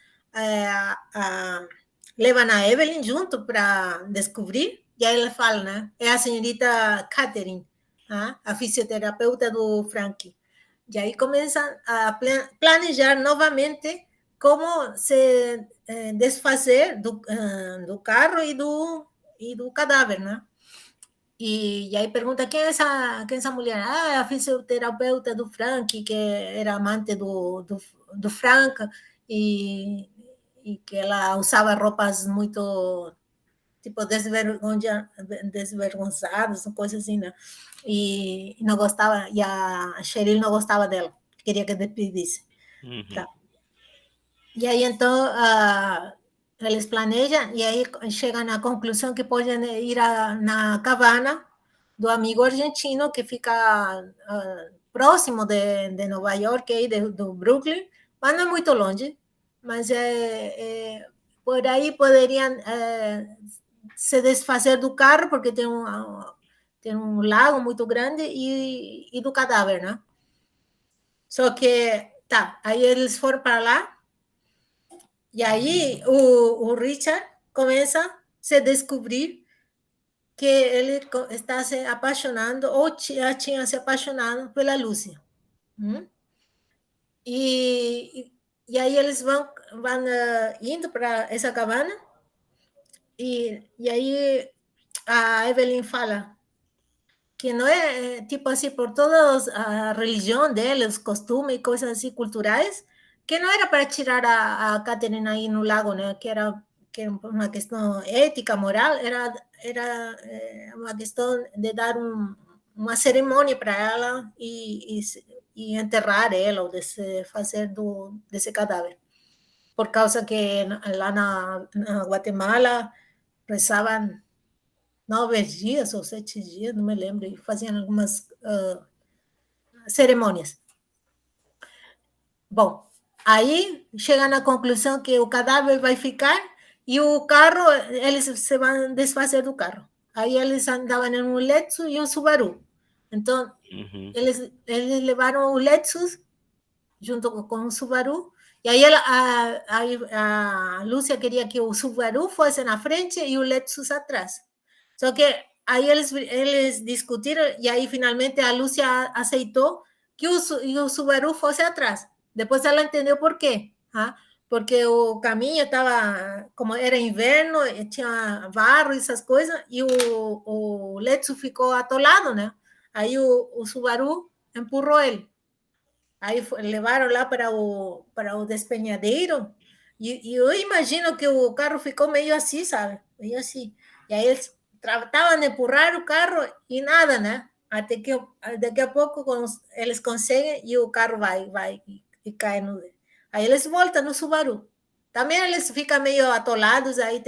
[SPEAKER 7] levam a Evelyn junto para descobrir, e aí ela fala, né? É a senhorita Catherine, a fisioterapeuta do Frank. E aí começam a planejar novamente como se desfazer do carro e do cadáver, né? E aí pergunta quem é essa mulher? É a fisioterapeuta do Frank, que era amante do Frank, e que ela usava roupas muito, tipo, desvergonzadas, coisas assim, né? E não gostava, e a Cheryl não gostava dela, queria que despedisse.
[SPEAKER 1] Uhum.
[SPEAKER 7] Tá. E aí, então, eles planejam e aí chegam à conclusão que podem ir na cabana do amigo argentino que fica próximo de Nova York, aí do Brooklyn, mas não é muito longe, mas por aí poderiam se desfazer do carro, porque tem um lago muito grande e do cadáver, né? Só que, tá, aí eles foram para lá, e aí o Richard começa a se descobrir que ele está se apaixonando, ou já tinha se apaixonado pela Lúcia. E aí eles vão indo para essa cabana, e aí a Evelyn fala que não é, tipo assim, por toda a religião dele, os costumes e coisas assim culturais, que não era para tirar a Catherine aí no lago, né? Que era uma questão ética, moral, era uma questão de dar uma cerimônia para ela e enterrar ela, ou de se fazer desse cadáver. Por causa que lá na Guatemala rezavam 9 dias ou 7 dias, não me lembro, e faziam algumas cerimônias. Bom, aí chegam na conclusão que o cadáver vai ficar e o carro, eles se vão desfazer do carro. Aí eles andavam em um Lexus e um Subaru. Então, eles levaram o Lexus junto com o Subaru, e aí a Lúcia queria que o Subaru fosse na frente e o Lexus atrás. Só que aí eles discutiram, e aí finalmente a Lúcia aceitou que o Subaru fosse atrás. Depois ela entendeu por quê. Porque o caminho estava, como era inverno, tinha barro e essas coisas, e o Lexus ficou atolado, né? Aí o Subaru empurrou ele. Aí levaram lá para o despenhadeiro, e eu imagino que o carro ficou meio assim, sabe? Meio assim. E aí eles tratavam de empurrar o carro e nada, né? Até que daqui a pouco eles conseguem e o carro vai e cai no... Aí eles voltam no Subaru. Também eles ficam meio atolados, aí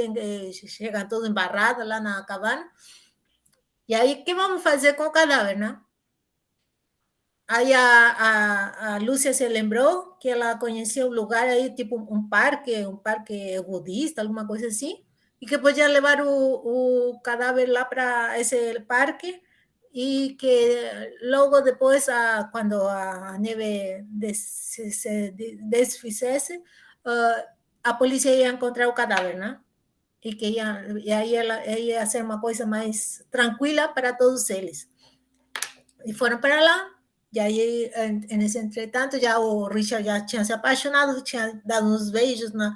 [SPEAKER 7] chegam todos embarrados lá na cabana. E aí, o que vamos fazer com o cadáver, né? Aí a Lúcia se lembrou que ela conhecia um lugar aí, tipo um parque budista, alguma coisa assim, e que podia levar o cadáver lá para esse parque, e que logo depois, quando a neve se desfizesse, a polícia ia encontrar o cadáver, né? E aí ela ia ser uma coisa mais tranquila para todos eles. E foram para lá. E aí, nesse entretanto, já o Richard já tinha se apaixonado, tinha dado uns beijos na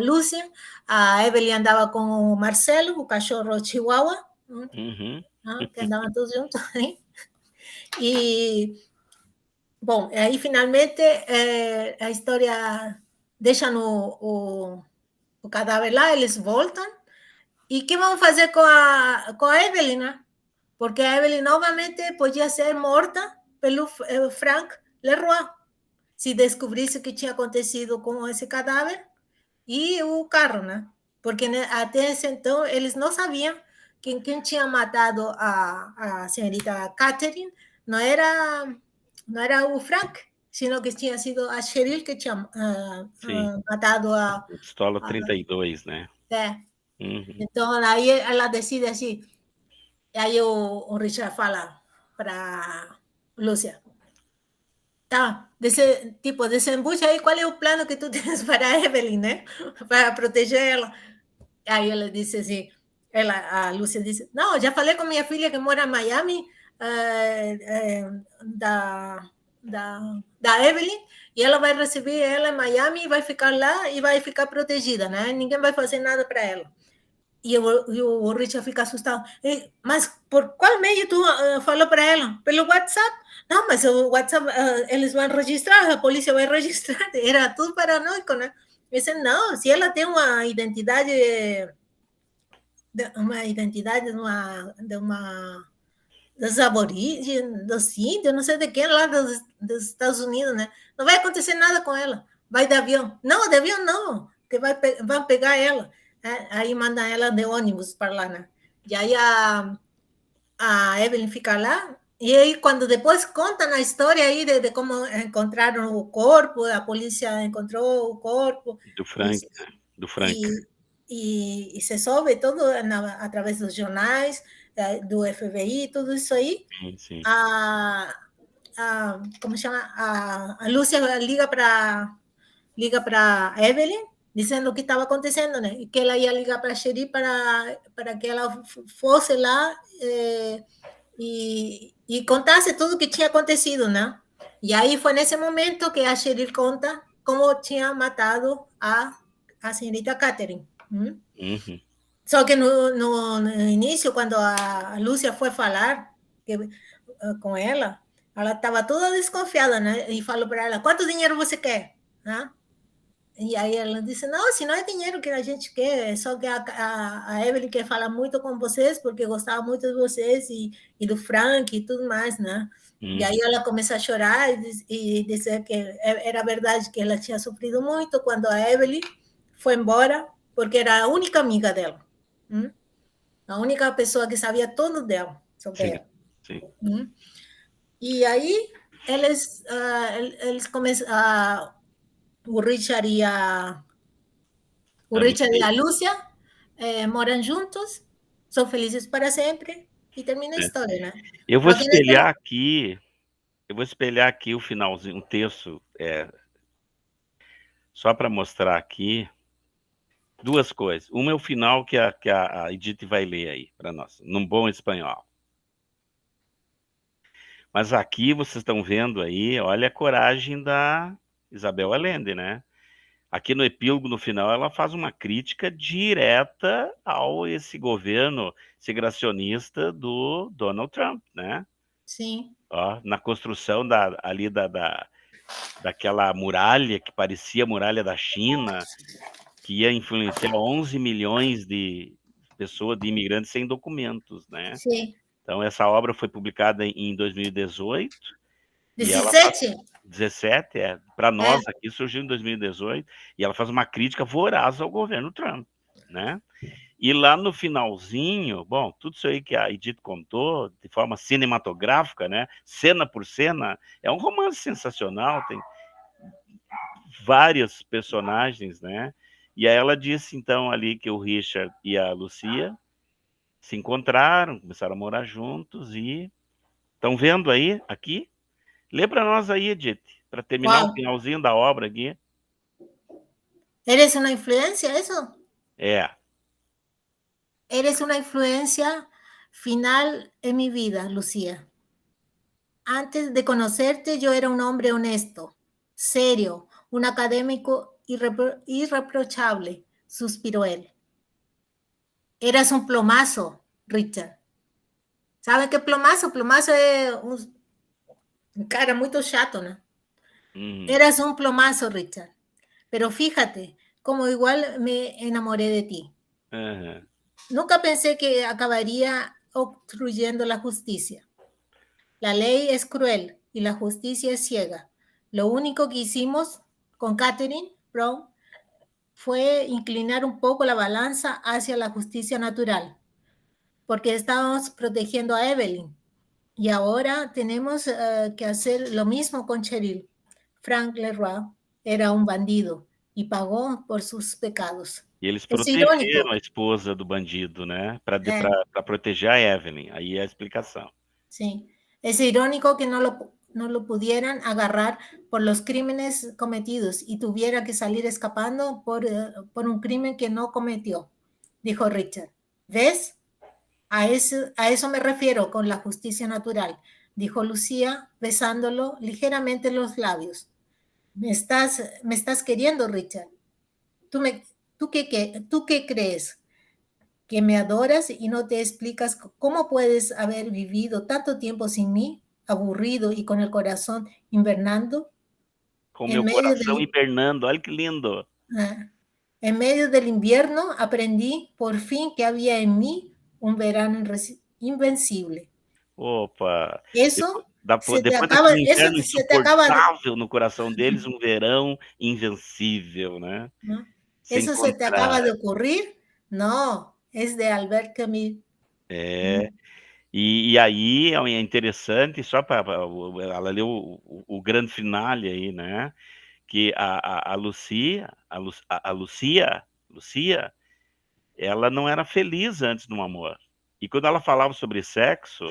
[SPEAKER 7] Lúcia. A Evelyn andava com o Marcelo, o cachorro chihuahua, que andavam todos juntos. E, bom, aí finalmente a história deixa o cadáver lá, eles voltam. E o que vão fazer com a Evelyn, né? Porque a Evelyn novamente podia ser morta pelo Frank Leroy, se descobrisse o que tinha acontecido com esse cadáver e o carro, né? Porque até esse então eles não sabiam que quem tinha matado a senhorita Catherine não era o Frank, sino que tinha sido a Cheryl que tinha matado a
[SPEAKER 1] pistola 32, né?
[SPEAKER 7] Então aí ela decide assim. E aí o Richard fala, para Lúcia. Tá, desembucha aí qual é o plano que tu tens para a Evelyn, né? Para proteger ela. Aí ela disse assim, a Lúcia disse, não, já falei com minha filha que mora em Miami, da Evelyn, e ela vai receber ela em Miami e vai ficar lá e vai ficar protegida, né? Ninguém vai fazer nada para ela. E o Richard fica assustado. Mas por qual meio tu falou para ela? Pelo WhatsApp? Não, mas o WhatsApp, eles vão registrar, a polícia vai registrar. Era tudo paranoico, né? Disse, não, se ela tem uma identidade dos aborígenes, dos índios, não sei de quem, lá dos Estados Unidos, né? Não vai acontecer nada com ela. Vai de avião. Não, de avião não, que vão pegar ela. Aí mandam ela de ônibus para lá, né? E aí a Evelyn fica lá, e aí quando depois contam a história aí de como encontraram o corpo, a polícia encontrou o corpo.
[SPEAKER 1] Do Frank.
[SPEAKER 7] E se soube tudo através dos jornais, do FBI, tudo isso aí.
[SPEAKER 1] Sim.
[SPEAKER 7] Como chama? A Lúcia liga para Evelyn, dizendo o que estava acontecendo, né? E que ela ia ligar para a Sherry para que ela fosse lá e contasse tudo o que tinha acontecido, né? E aí foi nesse momento que a Sherry conta como tinha matado a senhorita Catherine.
[SPEAKER 1] Uhum.
[SPEAKER 7] Só que no início, quando a Lúcia foi falar com ela estava toda desconfiada, né? E falou para ela, quanto dinheiro você quer? Né? E aí ela disse, não, se não é dinheiro que a gente quer, só que a Evelyn quer falar muito com vocês, porque gostava muito de vocês e do Frank e tudo mais, né? E aí ela começou a chorar e dizer que era verdade que ela tinha sofrido muito quando a Evelyn foi embora, porque era a única amiga dela. A única pessoa que sabia tudo dela, sobre ela.
[SPEAKER 1] Sim.
[SPEAKER 7] E aí eles começaram... o Richard e a Lúcia moram juntos, são felizes para sempre e termina a história, né?
[SPEAKER 1] Eu vou espelhar aqui o finalzinho, um texto, só para mostrar aqui duas coisas. Uma é o final que a Edith vai ler aí para nós, num bom espanhol. Mas aqui vocês estão vendo aí, olha a coragem da Isabel Allende, né? Aqui no epílogo, no final, ela faz uma crítica direta ao esse governo segregacionista do Donald Trump, né?
[SPEAKER 7] Sim.
[SPEAKER 1] Ó, na construção daquela muralha que parecia a muralha da China, que ia influenciar 11 milhões de pessoas, de imigrantes sem documentos, né?
[SPEAKER 7] Sim.
[SPEAKER 1] Então, essa obra foi publicada em 2018.
[SPEAKER 7] 17?
[SPEAKER 1] 17, para nós aqui surgiu em 2018, e ela faz uma crítica voraz ao governo Trump, né? E lá no finalzinho, bom, tudo isso aí que a Edith contou, de forma cinematográfica, né? Cena por cena, é um romance sensacional, tem vários personagens, né? E aí ela disse, então, ali que o Richard e a Lucia se encontraram, começaram a morar juntos e... Estão vendo aí, aqui? Lê para nós aí, Edith, para terminar o finalzinho da obra aqui.
[SPEAKER 7] ¿Eres una influencia, eso? Eres una influencia final en mi vida, Lucía. Antes de conocerte, yo era un hombre honesto, serio, un académico irreprochable, suspiró él. Eras un plomazo, Richard. ¿Sabe qué plomazo? Plomazo es un cara muy chato, ¿no? Eras un plomazo, Richard. Pero fíjate, como igual me enamoré de ti. Nunca pensé que acabaría obstruyendo la justicia. La ley es cruel y la justicia es ciega. Lo único que hicimos con Catherine Brown fue inclinar un poco la balanza hacia la justicia natural, porque estábamos protegiendo a Evelyn. Y ahora tenemos que hacer lo mismo con Cheryl. Frank Leroy era un bandido y pagó por sus pecados.
[SPEAKER 1] E eles protegeram a esposa do bandido, né? Para proteger a Evelyn. Aí é a explicação.
[SPEAKER 7] Sim. Es irónico que no lo pudieran agarrar por los crímenes cometidos y tuviera que salir escapando por un crimen que no cometió, dijo Richard. ¿Ves? A eso me refiero con la justicia natural, dijo Lucía, besándolo ligeramente los labios. Me estás queriendo, Richard. ¿Tú qué crees? ¿Que me adoras y no te explicas cómo puedes haber vivido tanto tiempo sin mí, aburrido y con el corazón invernando?
[SPEAKER 1] Com meu coração hibernando, olha que lindo.
[SPEAKER 7] En medio del invierno aprendí por fin que había en mí un verano invencible.
[SPEAKER 1] Opa!
[SPEAKER 7] Eso
[SPEAKER 1] Depois daquele inverno insuportável no coração deles, um verão invencível, né?
[SPEAKER 7] Eso se te acaba de ocurrir? No, es de Albert Camus.
[SPEAKER 1] E aí é interessante, só para ela leu o grande finale aí, né? Que a Lucia, ela não era feliz antes do amor. E quando ela falava sobre sexo,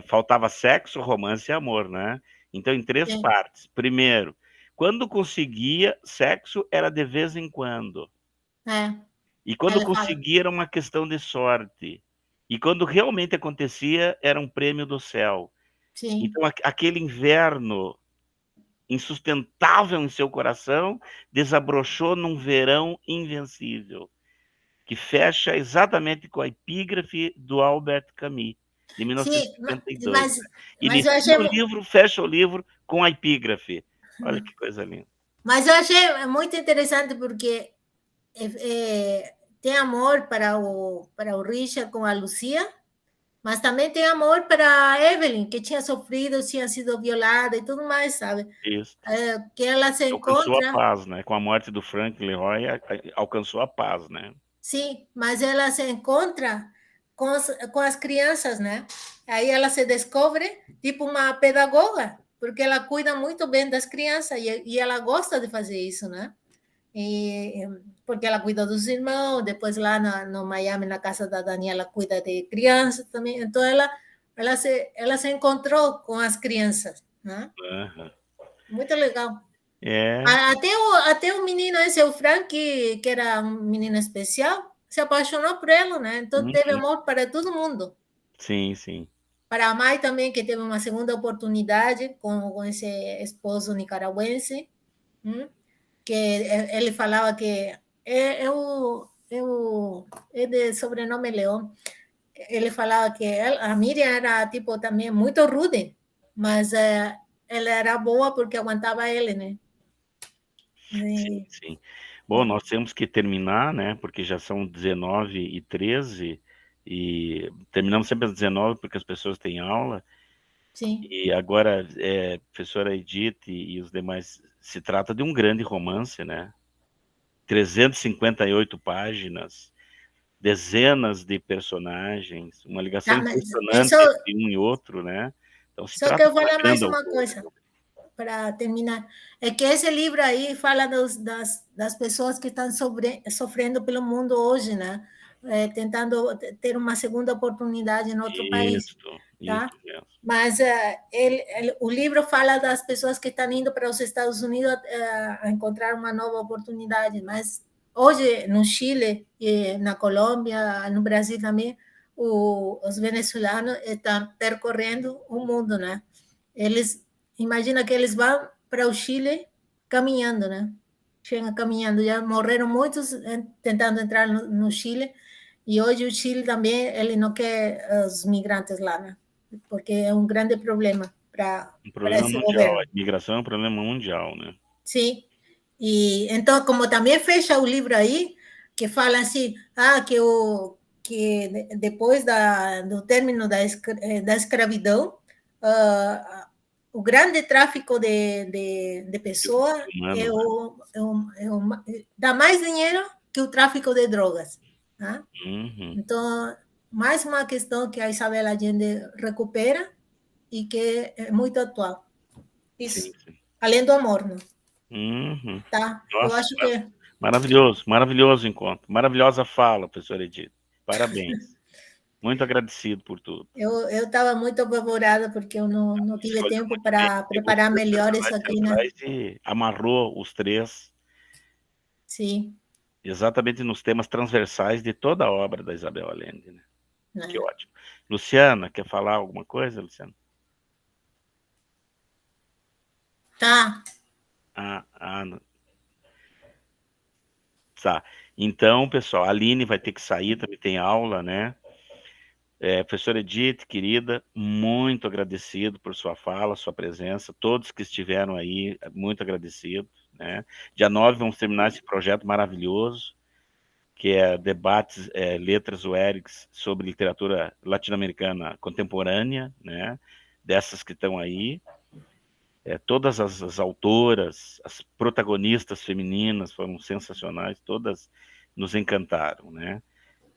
[SPEAKER 1] faltava sexo, romance e amor, né? Então, em 3 partes. Primeiro, quando conseguia, sexo era de vez em quando. E quando conseguia, era uma questão de sorte. E quando realmente acontecia, era um prêmio do céu.
[SPEAKER 7] Sim.
[SPEAKER 1] Então, aquele inverno insustentável em seu coração desabrochou num verão invencível, que fecha exatamente com a epígrafe do Albert Camus, de 1952.
[SPEAKER 7] Sim,
[SPEAKER 1] e nesse livro, fecha o livro com a epígrafe. Olha que coisa linda.
[SPEAKER 7] Mas eu achei muito interessante porque tem amor para o Richard com a Lucia, mas também tem amor para a Evelyn, que tinha sofrido, tinha sido violada e tudo mais, sabe?
[SPEAKER 1] Isso.
[SPEAKER 7] Que ela se
[SPEAKER 1] alcançou
[SPEAKER 7] encontra...
[SPEAKER 1] a paz, né? Com a morte do Frank Leroy, alcançou a paz, né?
[SPEAKER 7] Sim, mas ela se encontra com as crianças, né? Aí ela se descobre tipo uma pedagoga, porque ela cuida muito bem das crianças e ela gosta de fazer isso, né? Porque ela cuida dos irmãos, depois lá no Miami, na casa da Daniela, cuida de crianças também. Então ela se encontrou com as crianças, né? Muito legal. Até o menino esse, o Frank, que era um menino especial, se apaixonou por ela, né? Então teve amor para todo mundo.
[SPEAKER 1] Sim, sim.
[SPEAKER 7] Para a mãe também, que teve uma segunda oportunidade com esse esposo nicaragüense, que ele falava que é de sobrenome Leão. Ele falava que a Miriam era tipo também muito rude, mas ela era boa porque aguentava ele, né?
[SPEAKER 1] Sim, sim. Bom, nós temos que terminar, né? Porque já são 19h13 e terminamos sempre às 19 porque as pessoas têm aula.
[SPEAKER 7] Sim.
[SPEAKER 1] E agora, professora Edith e os demais, se trata de um grande romance, né? 358 páginas, dezenas de personagens, uma ligação impressionante entre um e outro, né? Então,
[SPEAKER 7] só que eu vou falar mais uma coisa para terminar. É que esse livro aí fala das pessoas que estão sofrendo pelo mundo hoje, né? Tentando ter uma segunda oportunidade em outro país. Tá? Mas o livro fala das pessoas que estão indo para os Estados Unidos a encontrar uma nova oportunidade, mas hoje no Chile, na Colômbia, no Brasil também, os venezuelanos estão percorrendo o mundo, né? Imagina que eles vão para o Chile caminhando, né? Chegam caminhando, já morreram muitos tentando entrar no Chile, e hoje o Chile também, ele não quer os migrantes lá, né? Porque é um grande problema para esse
[SPEAKER 1] mundial.
[SPEAKER 7] governo.
[SPEAKER 1] A imigração é um problema mundial, né?
[SPEAKER 7] Sim. E então, como também fecha o livro aí, que fala assim, que depois do término da escravidão, o grande tráfico de pessoas dá mais dinheiro que o tráfico de drogas. Tá? Então, mais uma questão que a Isabel Allende recupera e que é muito atual. Isso. Sim, sim. Além do amor, né? Tá?
[SPEAKER 1] Nossa,
[SPEAKER 7] eu acho que...
[SPEAKER 1] Maravilhoso, maravilhoso encontro. Maravilhosa fala, professora Edith. Parabéns. Muito agradecido por tudo.
[SPEAKER 7] Eu estava muito apavorada porque eu não tive tempo para preparar melhor isso aqui, né?
[SPEAKER 1] E amarrou os três.
[SPEAKER 7] Sim.
[SPEAKER 1] Exatamente nos temas transversais de toda a obra da Isabel Allende, né? Que ótimo. Luciana, quer falar alguma coisa, Luciana?
[SPEAKER 7] Tá.
[SPEAKER 1] Tá. Então, pessoal, a Aline vai ter que sair, também tem aula, né? Professora Edith, querida, muito agradecido por sua fala, sua presença, todos que estiveram aí, muito agradecido, né? Dia 9 vamos terminar esse projeto maravilhoso, que é Debates, Letras UERGS sobre literatura latino-americana contemporânea, né? Dessas que estão aí. Todas as autoras, as protagonistas femininas foram sensacionais, todas nos encantaram, né?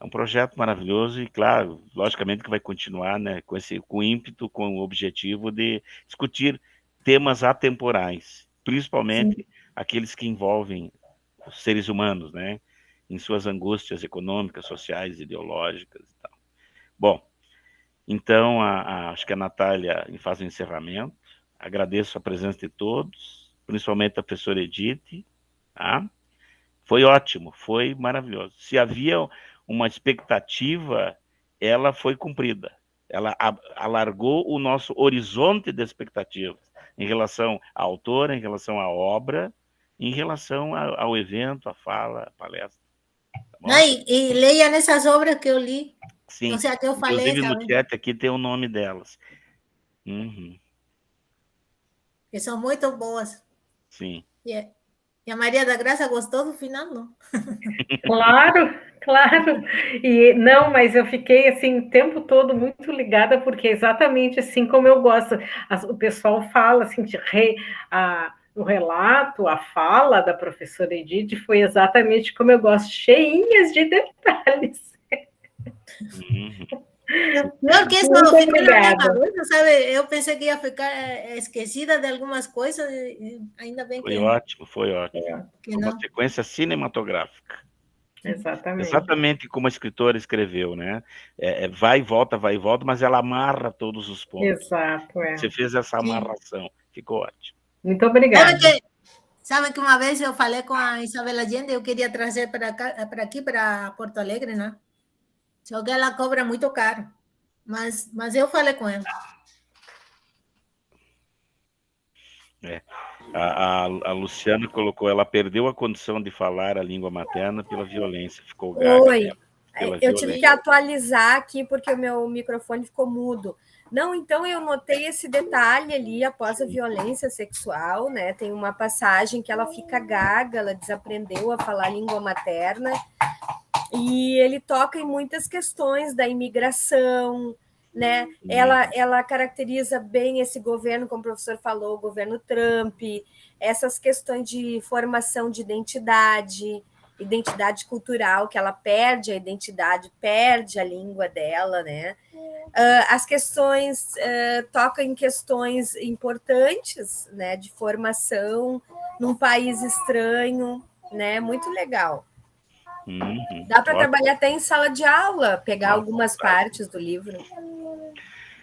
[SPEAKER 1] É um projeto maravilhoso e, claro, logicamente que vai continuar, né, com ímpeto, com o objetivo de discutir temas atemporais, principalmente aqueles que envolvem os seres humanos, né, em suas angústias econômicas, sociais, ideológicas e tal. Bom, então, acho que a Natália faz o encerramento. Agradeço a presença de todos, principalmente a professora Edith, tá? Foi ótimo, foi maravilhoso. Se havia uma expectativa, ela foi cumprida. Ela alargou o nosso horizonte de expectativas em relação à autora, em relação à obra, em relação ao evento, à fala, à palestra.
[SPEAKER 7] Tá, e leia nessas obras que eu li.
[SPEAKER 1] Sim,
[SPEAKER 7] ou seja, que eu falei,
[SPEAKER 1] inclusive
[SPEAKER 7] sabe?
[SPEAKER 1] no chat aqui tem o nome delas. Uhum.
[SPEAKER 7] Que são muito boas.
[SPEAKER 1] Sim.
[SPEAKER 7] E a Maria da Graça gostou do final, não?
[SPEAKER 4] Claro, claro. E não, mas eu fiquei assim o tempo todo muito ligada, porque é exatamente assim como eu gosto. O pessoal fala assim, o relato, a fala da professora Edith foi exatamente como eu gosto, cheinhas de detalhes.
[SPEAKER 7] Pior que isso
[SPEAKER 4] Muito
[SPEAKER 7] ficou na minha
[SPEAKER 4] obrigada.
[SPEAKER 7] cabeça, sabe? Eu pensei que ia ficar esquecida de algumas coisas, e ainda bem
[SPEAKER 1] Foi
[SPEAKER 7] que
[SPEAKER 1] ótimo, foi ótimo.
[SPEAKER 7] que
[SPEAKER 1] Uma
[SPEAKER 7] não.
[SPEAKER 1] sequência cinematográfica.
[SPEAKER 4] Exatamente.
[SPEAKER 1] Exatamente como a escritora escreveu, né? Vai e volta, mas ela amarra todos os pontos.
[SPEAKER 4] Exato,
[SPEAKER 1] Você fez essa amarração, ficou ótimo.
[SPEAKER 4] Muito obrigada.
[SPEAKER 7] Sabe que uma vez eu falei com a Isabel Allende, eu queria trazer para aqui, para Porto Alegre, né? Só que ela cobra muito caro. Mas eu falei com ela.
[SPEAKER 1] A Luciana colocou, ela perdeu a condição de falar a língua materna pela violência, ficou gaga.
[SPEAKER 5] Oi, eu tive que atualizar aqui porque o meu microfone ficou mudo. Não, então eu notei esse detalhe ali após a violência sexual, né? Tem uma passagem que ela fica gaga, ela desaprendeu a falar a língua materna, e ele toca em muitas questões da imigração, né? Ela caracteriza bem esse governo, como o professor falou, o governo Trump, essas questões de formação de identidade cultural, que ela perde a identidade, perde a língua dela, né? As questões tocam em questões importantes, né? De formação num país estranho, né? Muito legal. Dá para trabalhar até em sala de aula, pegar algumas partes do livro.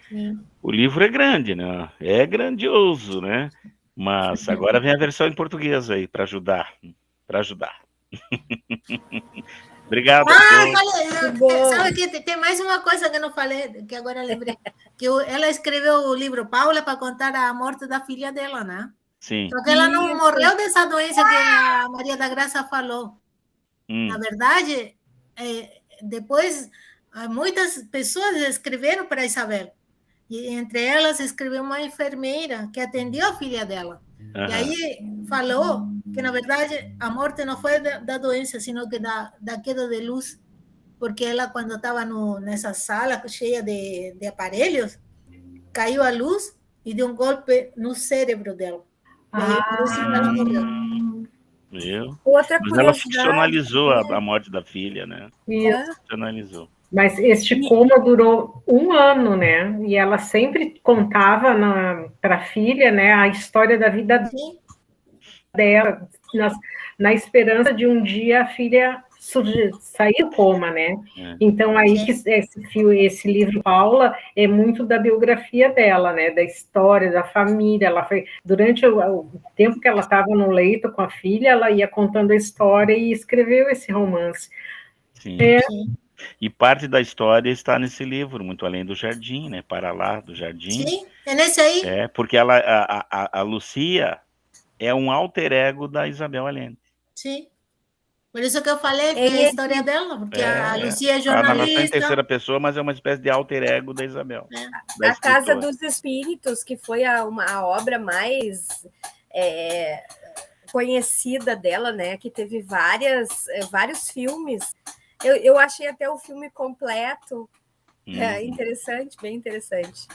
[SPEAKER 1] Sim. O livro é grande, né? É grandioso, né? Mas agora vem a versão em português aí para ajudar. Obrigado.
[SPEAKER 7] Sabe que tem mais uma coisa que eu não falei, que agora lembrei. Que ela escreveu o livro Paula para contar a morte da filha dela, né?
[SPEAKER 1] Sim.
[SPEAKER 7] Só que ela não morreu dessa doença que a Maria da Graça falou. Na verdade, depois muitas pessoas escreveram para Isabel. E entre elas escreveu uma enfermeira que atendeu a filha dela. E aí falou que, na verdade, a morte não foi da doença, sino que da queda de luz. Porque ela, quando estava nessa sala cheia de aparelhos, caiu a luz e deu um golpe no cérebro dela. E aí, por isso ela morreu.
[SPEAKER 1] Mas ela ficcionalizou a morte da filha, né?
[SPEAKER 4] Isso.
[SPEAKER 1] Ficcionalizou.
[SPEAKER 4] Mas este coma durou 1 ano, né? E ela sempre contava para a filha, né, a história da vida dela, na esperança de um dia a filha sair do coma, né? Então, aí que esse livro, Paula, é muito da biografia dela, né? Da história, da família. Ela foi, durante o tempo que ela estava no leito com a filha, ela ia contando a história e escreveu esse romance.
[SPEAKER 1] Sim. E parte da história está nesse livro, Muito Além do Jardim, né? Para Lá do Jardim.
[SPEAKER 7] Sim, é nesse aí.
[SPEAKER 1] Porque a Lucia é um alter ego da Isabel Allende.
[SPEAKER 7] Sim. Por isso que eu falei que é a história dela, porque a Lucia é jornalista.
[SPEAKER 1] A narração em terceira pessoa, mas é uma espécie de alter ego da Isabel.
[SPEAKER 5] A Casa dos Espíritos, que foi a obra mais conhecida dela, né? Que teve vários filmes. Eu achei até o filme completo interessante, bem interessante.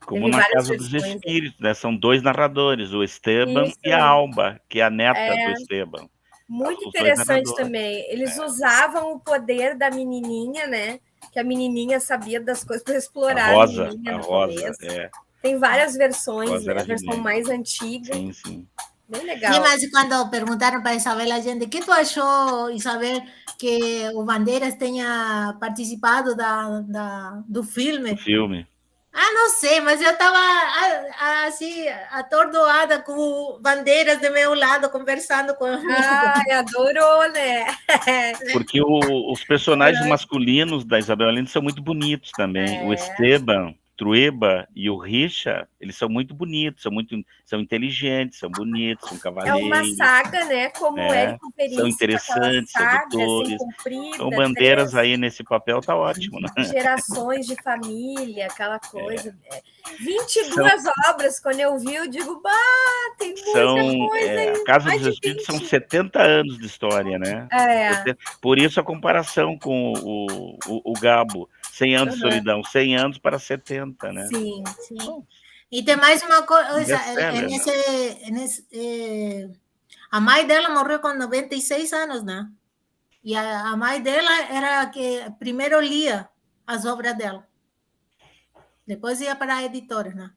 [SPEAKER 1] Como na Casa dos Espíritos, né? São dois narradores, o Esteban e a Alba, que é a neta do Esteban.
[SPEAKER 5] Muito interessante também. Eles usavam o poder da menininha, né? Que a menininha sabia das coisas para explorar
[SPEAKER 1] a Rosa,
[SPEAKER 5] no começo. Tem várias versões, né? A versão mais antiga.
[SPEAKER 1] Sim.
[SPEAKER 5] Bem legal.
[SPEAKER 7] Sim, mas quando perguntaram para Isabel Allende, o que tu achou, Isabel, que o Bandeiras tenha participado do filme?
[SPEAKER 1] Do filme.
[SPEAKER 7] Não sei, mas eu estava assim, atordoada com o Bandeiras do meu lado, conversando comigo.
[SPEAKER 5] Ai, adorou, né?
[SPEAKER 1] Porque os personagens masculinos da Isabel Allende são muito bonitos também. O Esteban, Trueba e o Richa, eles são muito bonitos, são inteligentes, são bonitos, são cavaleiros.
[SPEAKER 5] É uma saga, né? Como Érico Veríssimo.
[SPEAKER 1] São interessantes, sedutores. Então, Bandeiras aí nesse papel tá ótimo, né?
[SPEAKER 5] Gerações de família, aquela coisa. 22 obras, quando eu vi, eu digo, tem muita coisa aí.
[SPEAKER 1] A Casa dos Espíritos são 70 anos de história, né? Por isso a comparação com o Gabo. 100 anos de solidão, 100 anos para 70, né?
[SPEAKER 7] Sim. E tem mais uma coisa, a mãe dela morreu com 96 anos, né? E a mãe dela era a que primeiro lia as obras dela. Depois ia para a editora, né?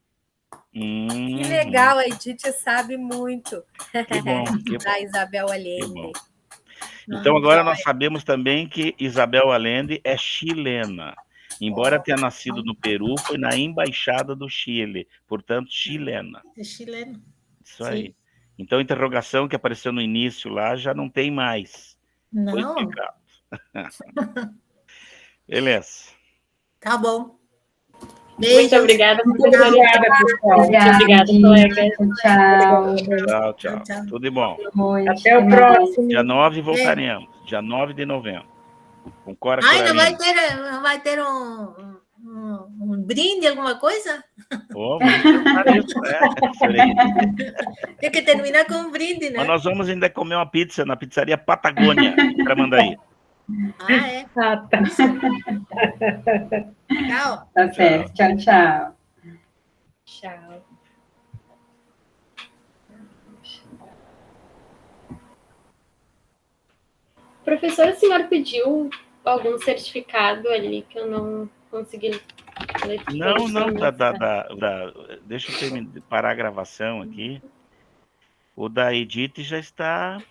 [SPEAKER 5] Que legal, a Edith sabe muito.
[SPEAKER 1] Que bom.
[SPEAKER 5] Da Isabel Allende.
[SPEAKER 1] Então agora nós sabemos também que Isabel Allende é chilena. Embora tenha nascido no Peru, foi na Embaixada do Chile, portanto, chilena.
[SPEAKER 7] É chilena.
[SPEAKER 1] Isso aí. Então, a interrogação que apareceu no início lá já não tem mais.
[SPEAKER 7] Não.
[SPEAKER 1] Foi explicado. Beleza.
[SPEAKER 7] Tá bom.
[SPEAKER 2] Beijo. Muito obrigada.
[SPEAKER 3] Muito obrigada, pessoal.
[SPEAKER 2] Muito obrigada, colega.
[SPEAKER 1] Tchau. Tudo de bom.
[SPEAKER 4] Até o próximo.
[SPEAKER 1] Dia 9 voltaremos. Dia 9 de novembro. Com Cora
[SPEAKER 7] não vai ter um brinde, alguma coisa? Tem que terminar com um brinde, né?
[SPEAKER 1] Mas nós vamos ainda comer uma pizza na pizzaria Patagônia, para Mandaí.
[SPEAKER 4] Tá.
[SPEAKER 7] Tchau.
[SPEAKER 3] Tá certo. Tchau.
[SPEAKER 2] Tchau. Professor, a senhora pediu algum certificado ali que eu não consegui ler?
[SPEAKER 1] Não, deixa eu parar a gravação aqui. O da Edith já está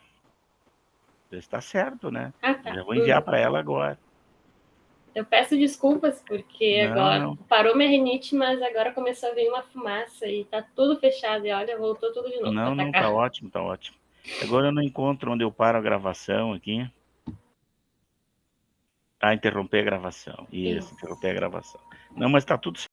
[SPEAKER 1] certo, né?
[SPEAKER 2] Tá.
[SPEAKER 1] Já vou enviar para ela agora.
[SPEAKER 2] Eu peço desculpas, porque agora parou minha rinite, mas agora começou a vir uma fumaça e tá tudo fechado. E olha, voltou tudo de novo.
[SPEAKER 1] Não, tá ótimo. Agora eu não encontro onde eu paro a gravação aqui. Interromper a gravação. Isso, interromper a gravação. Não, mas tá tudo certo.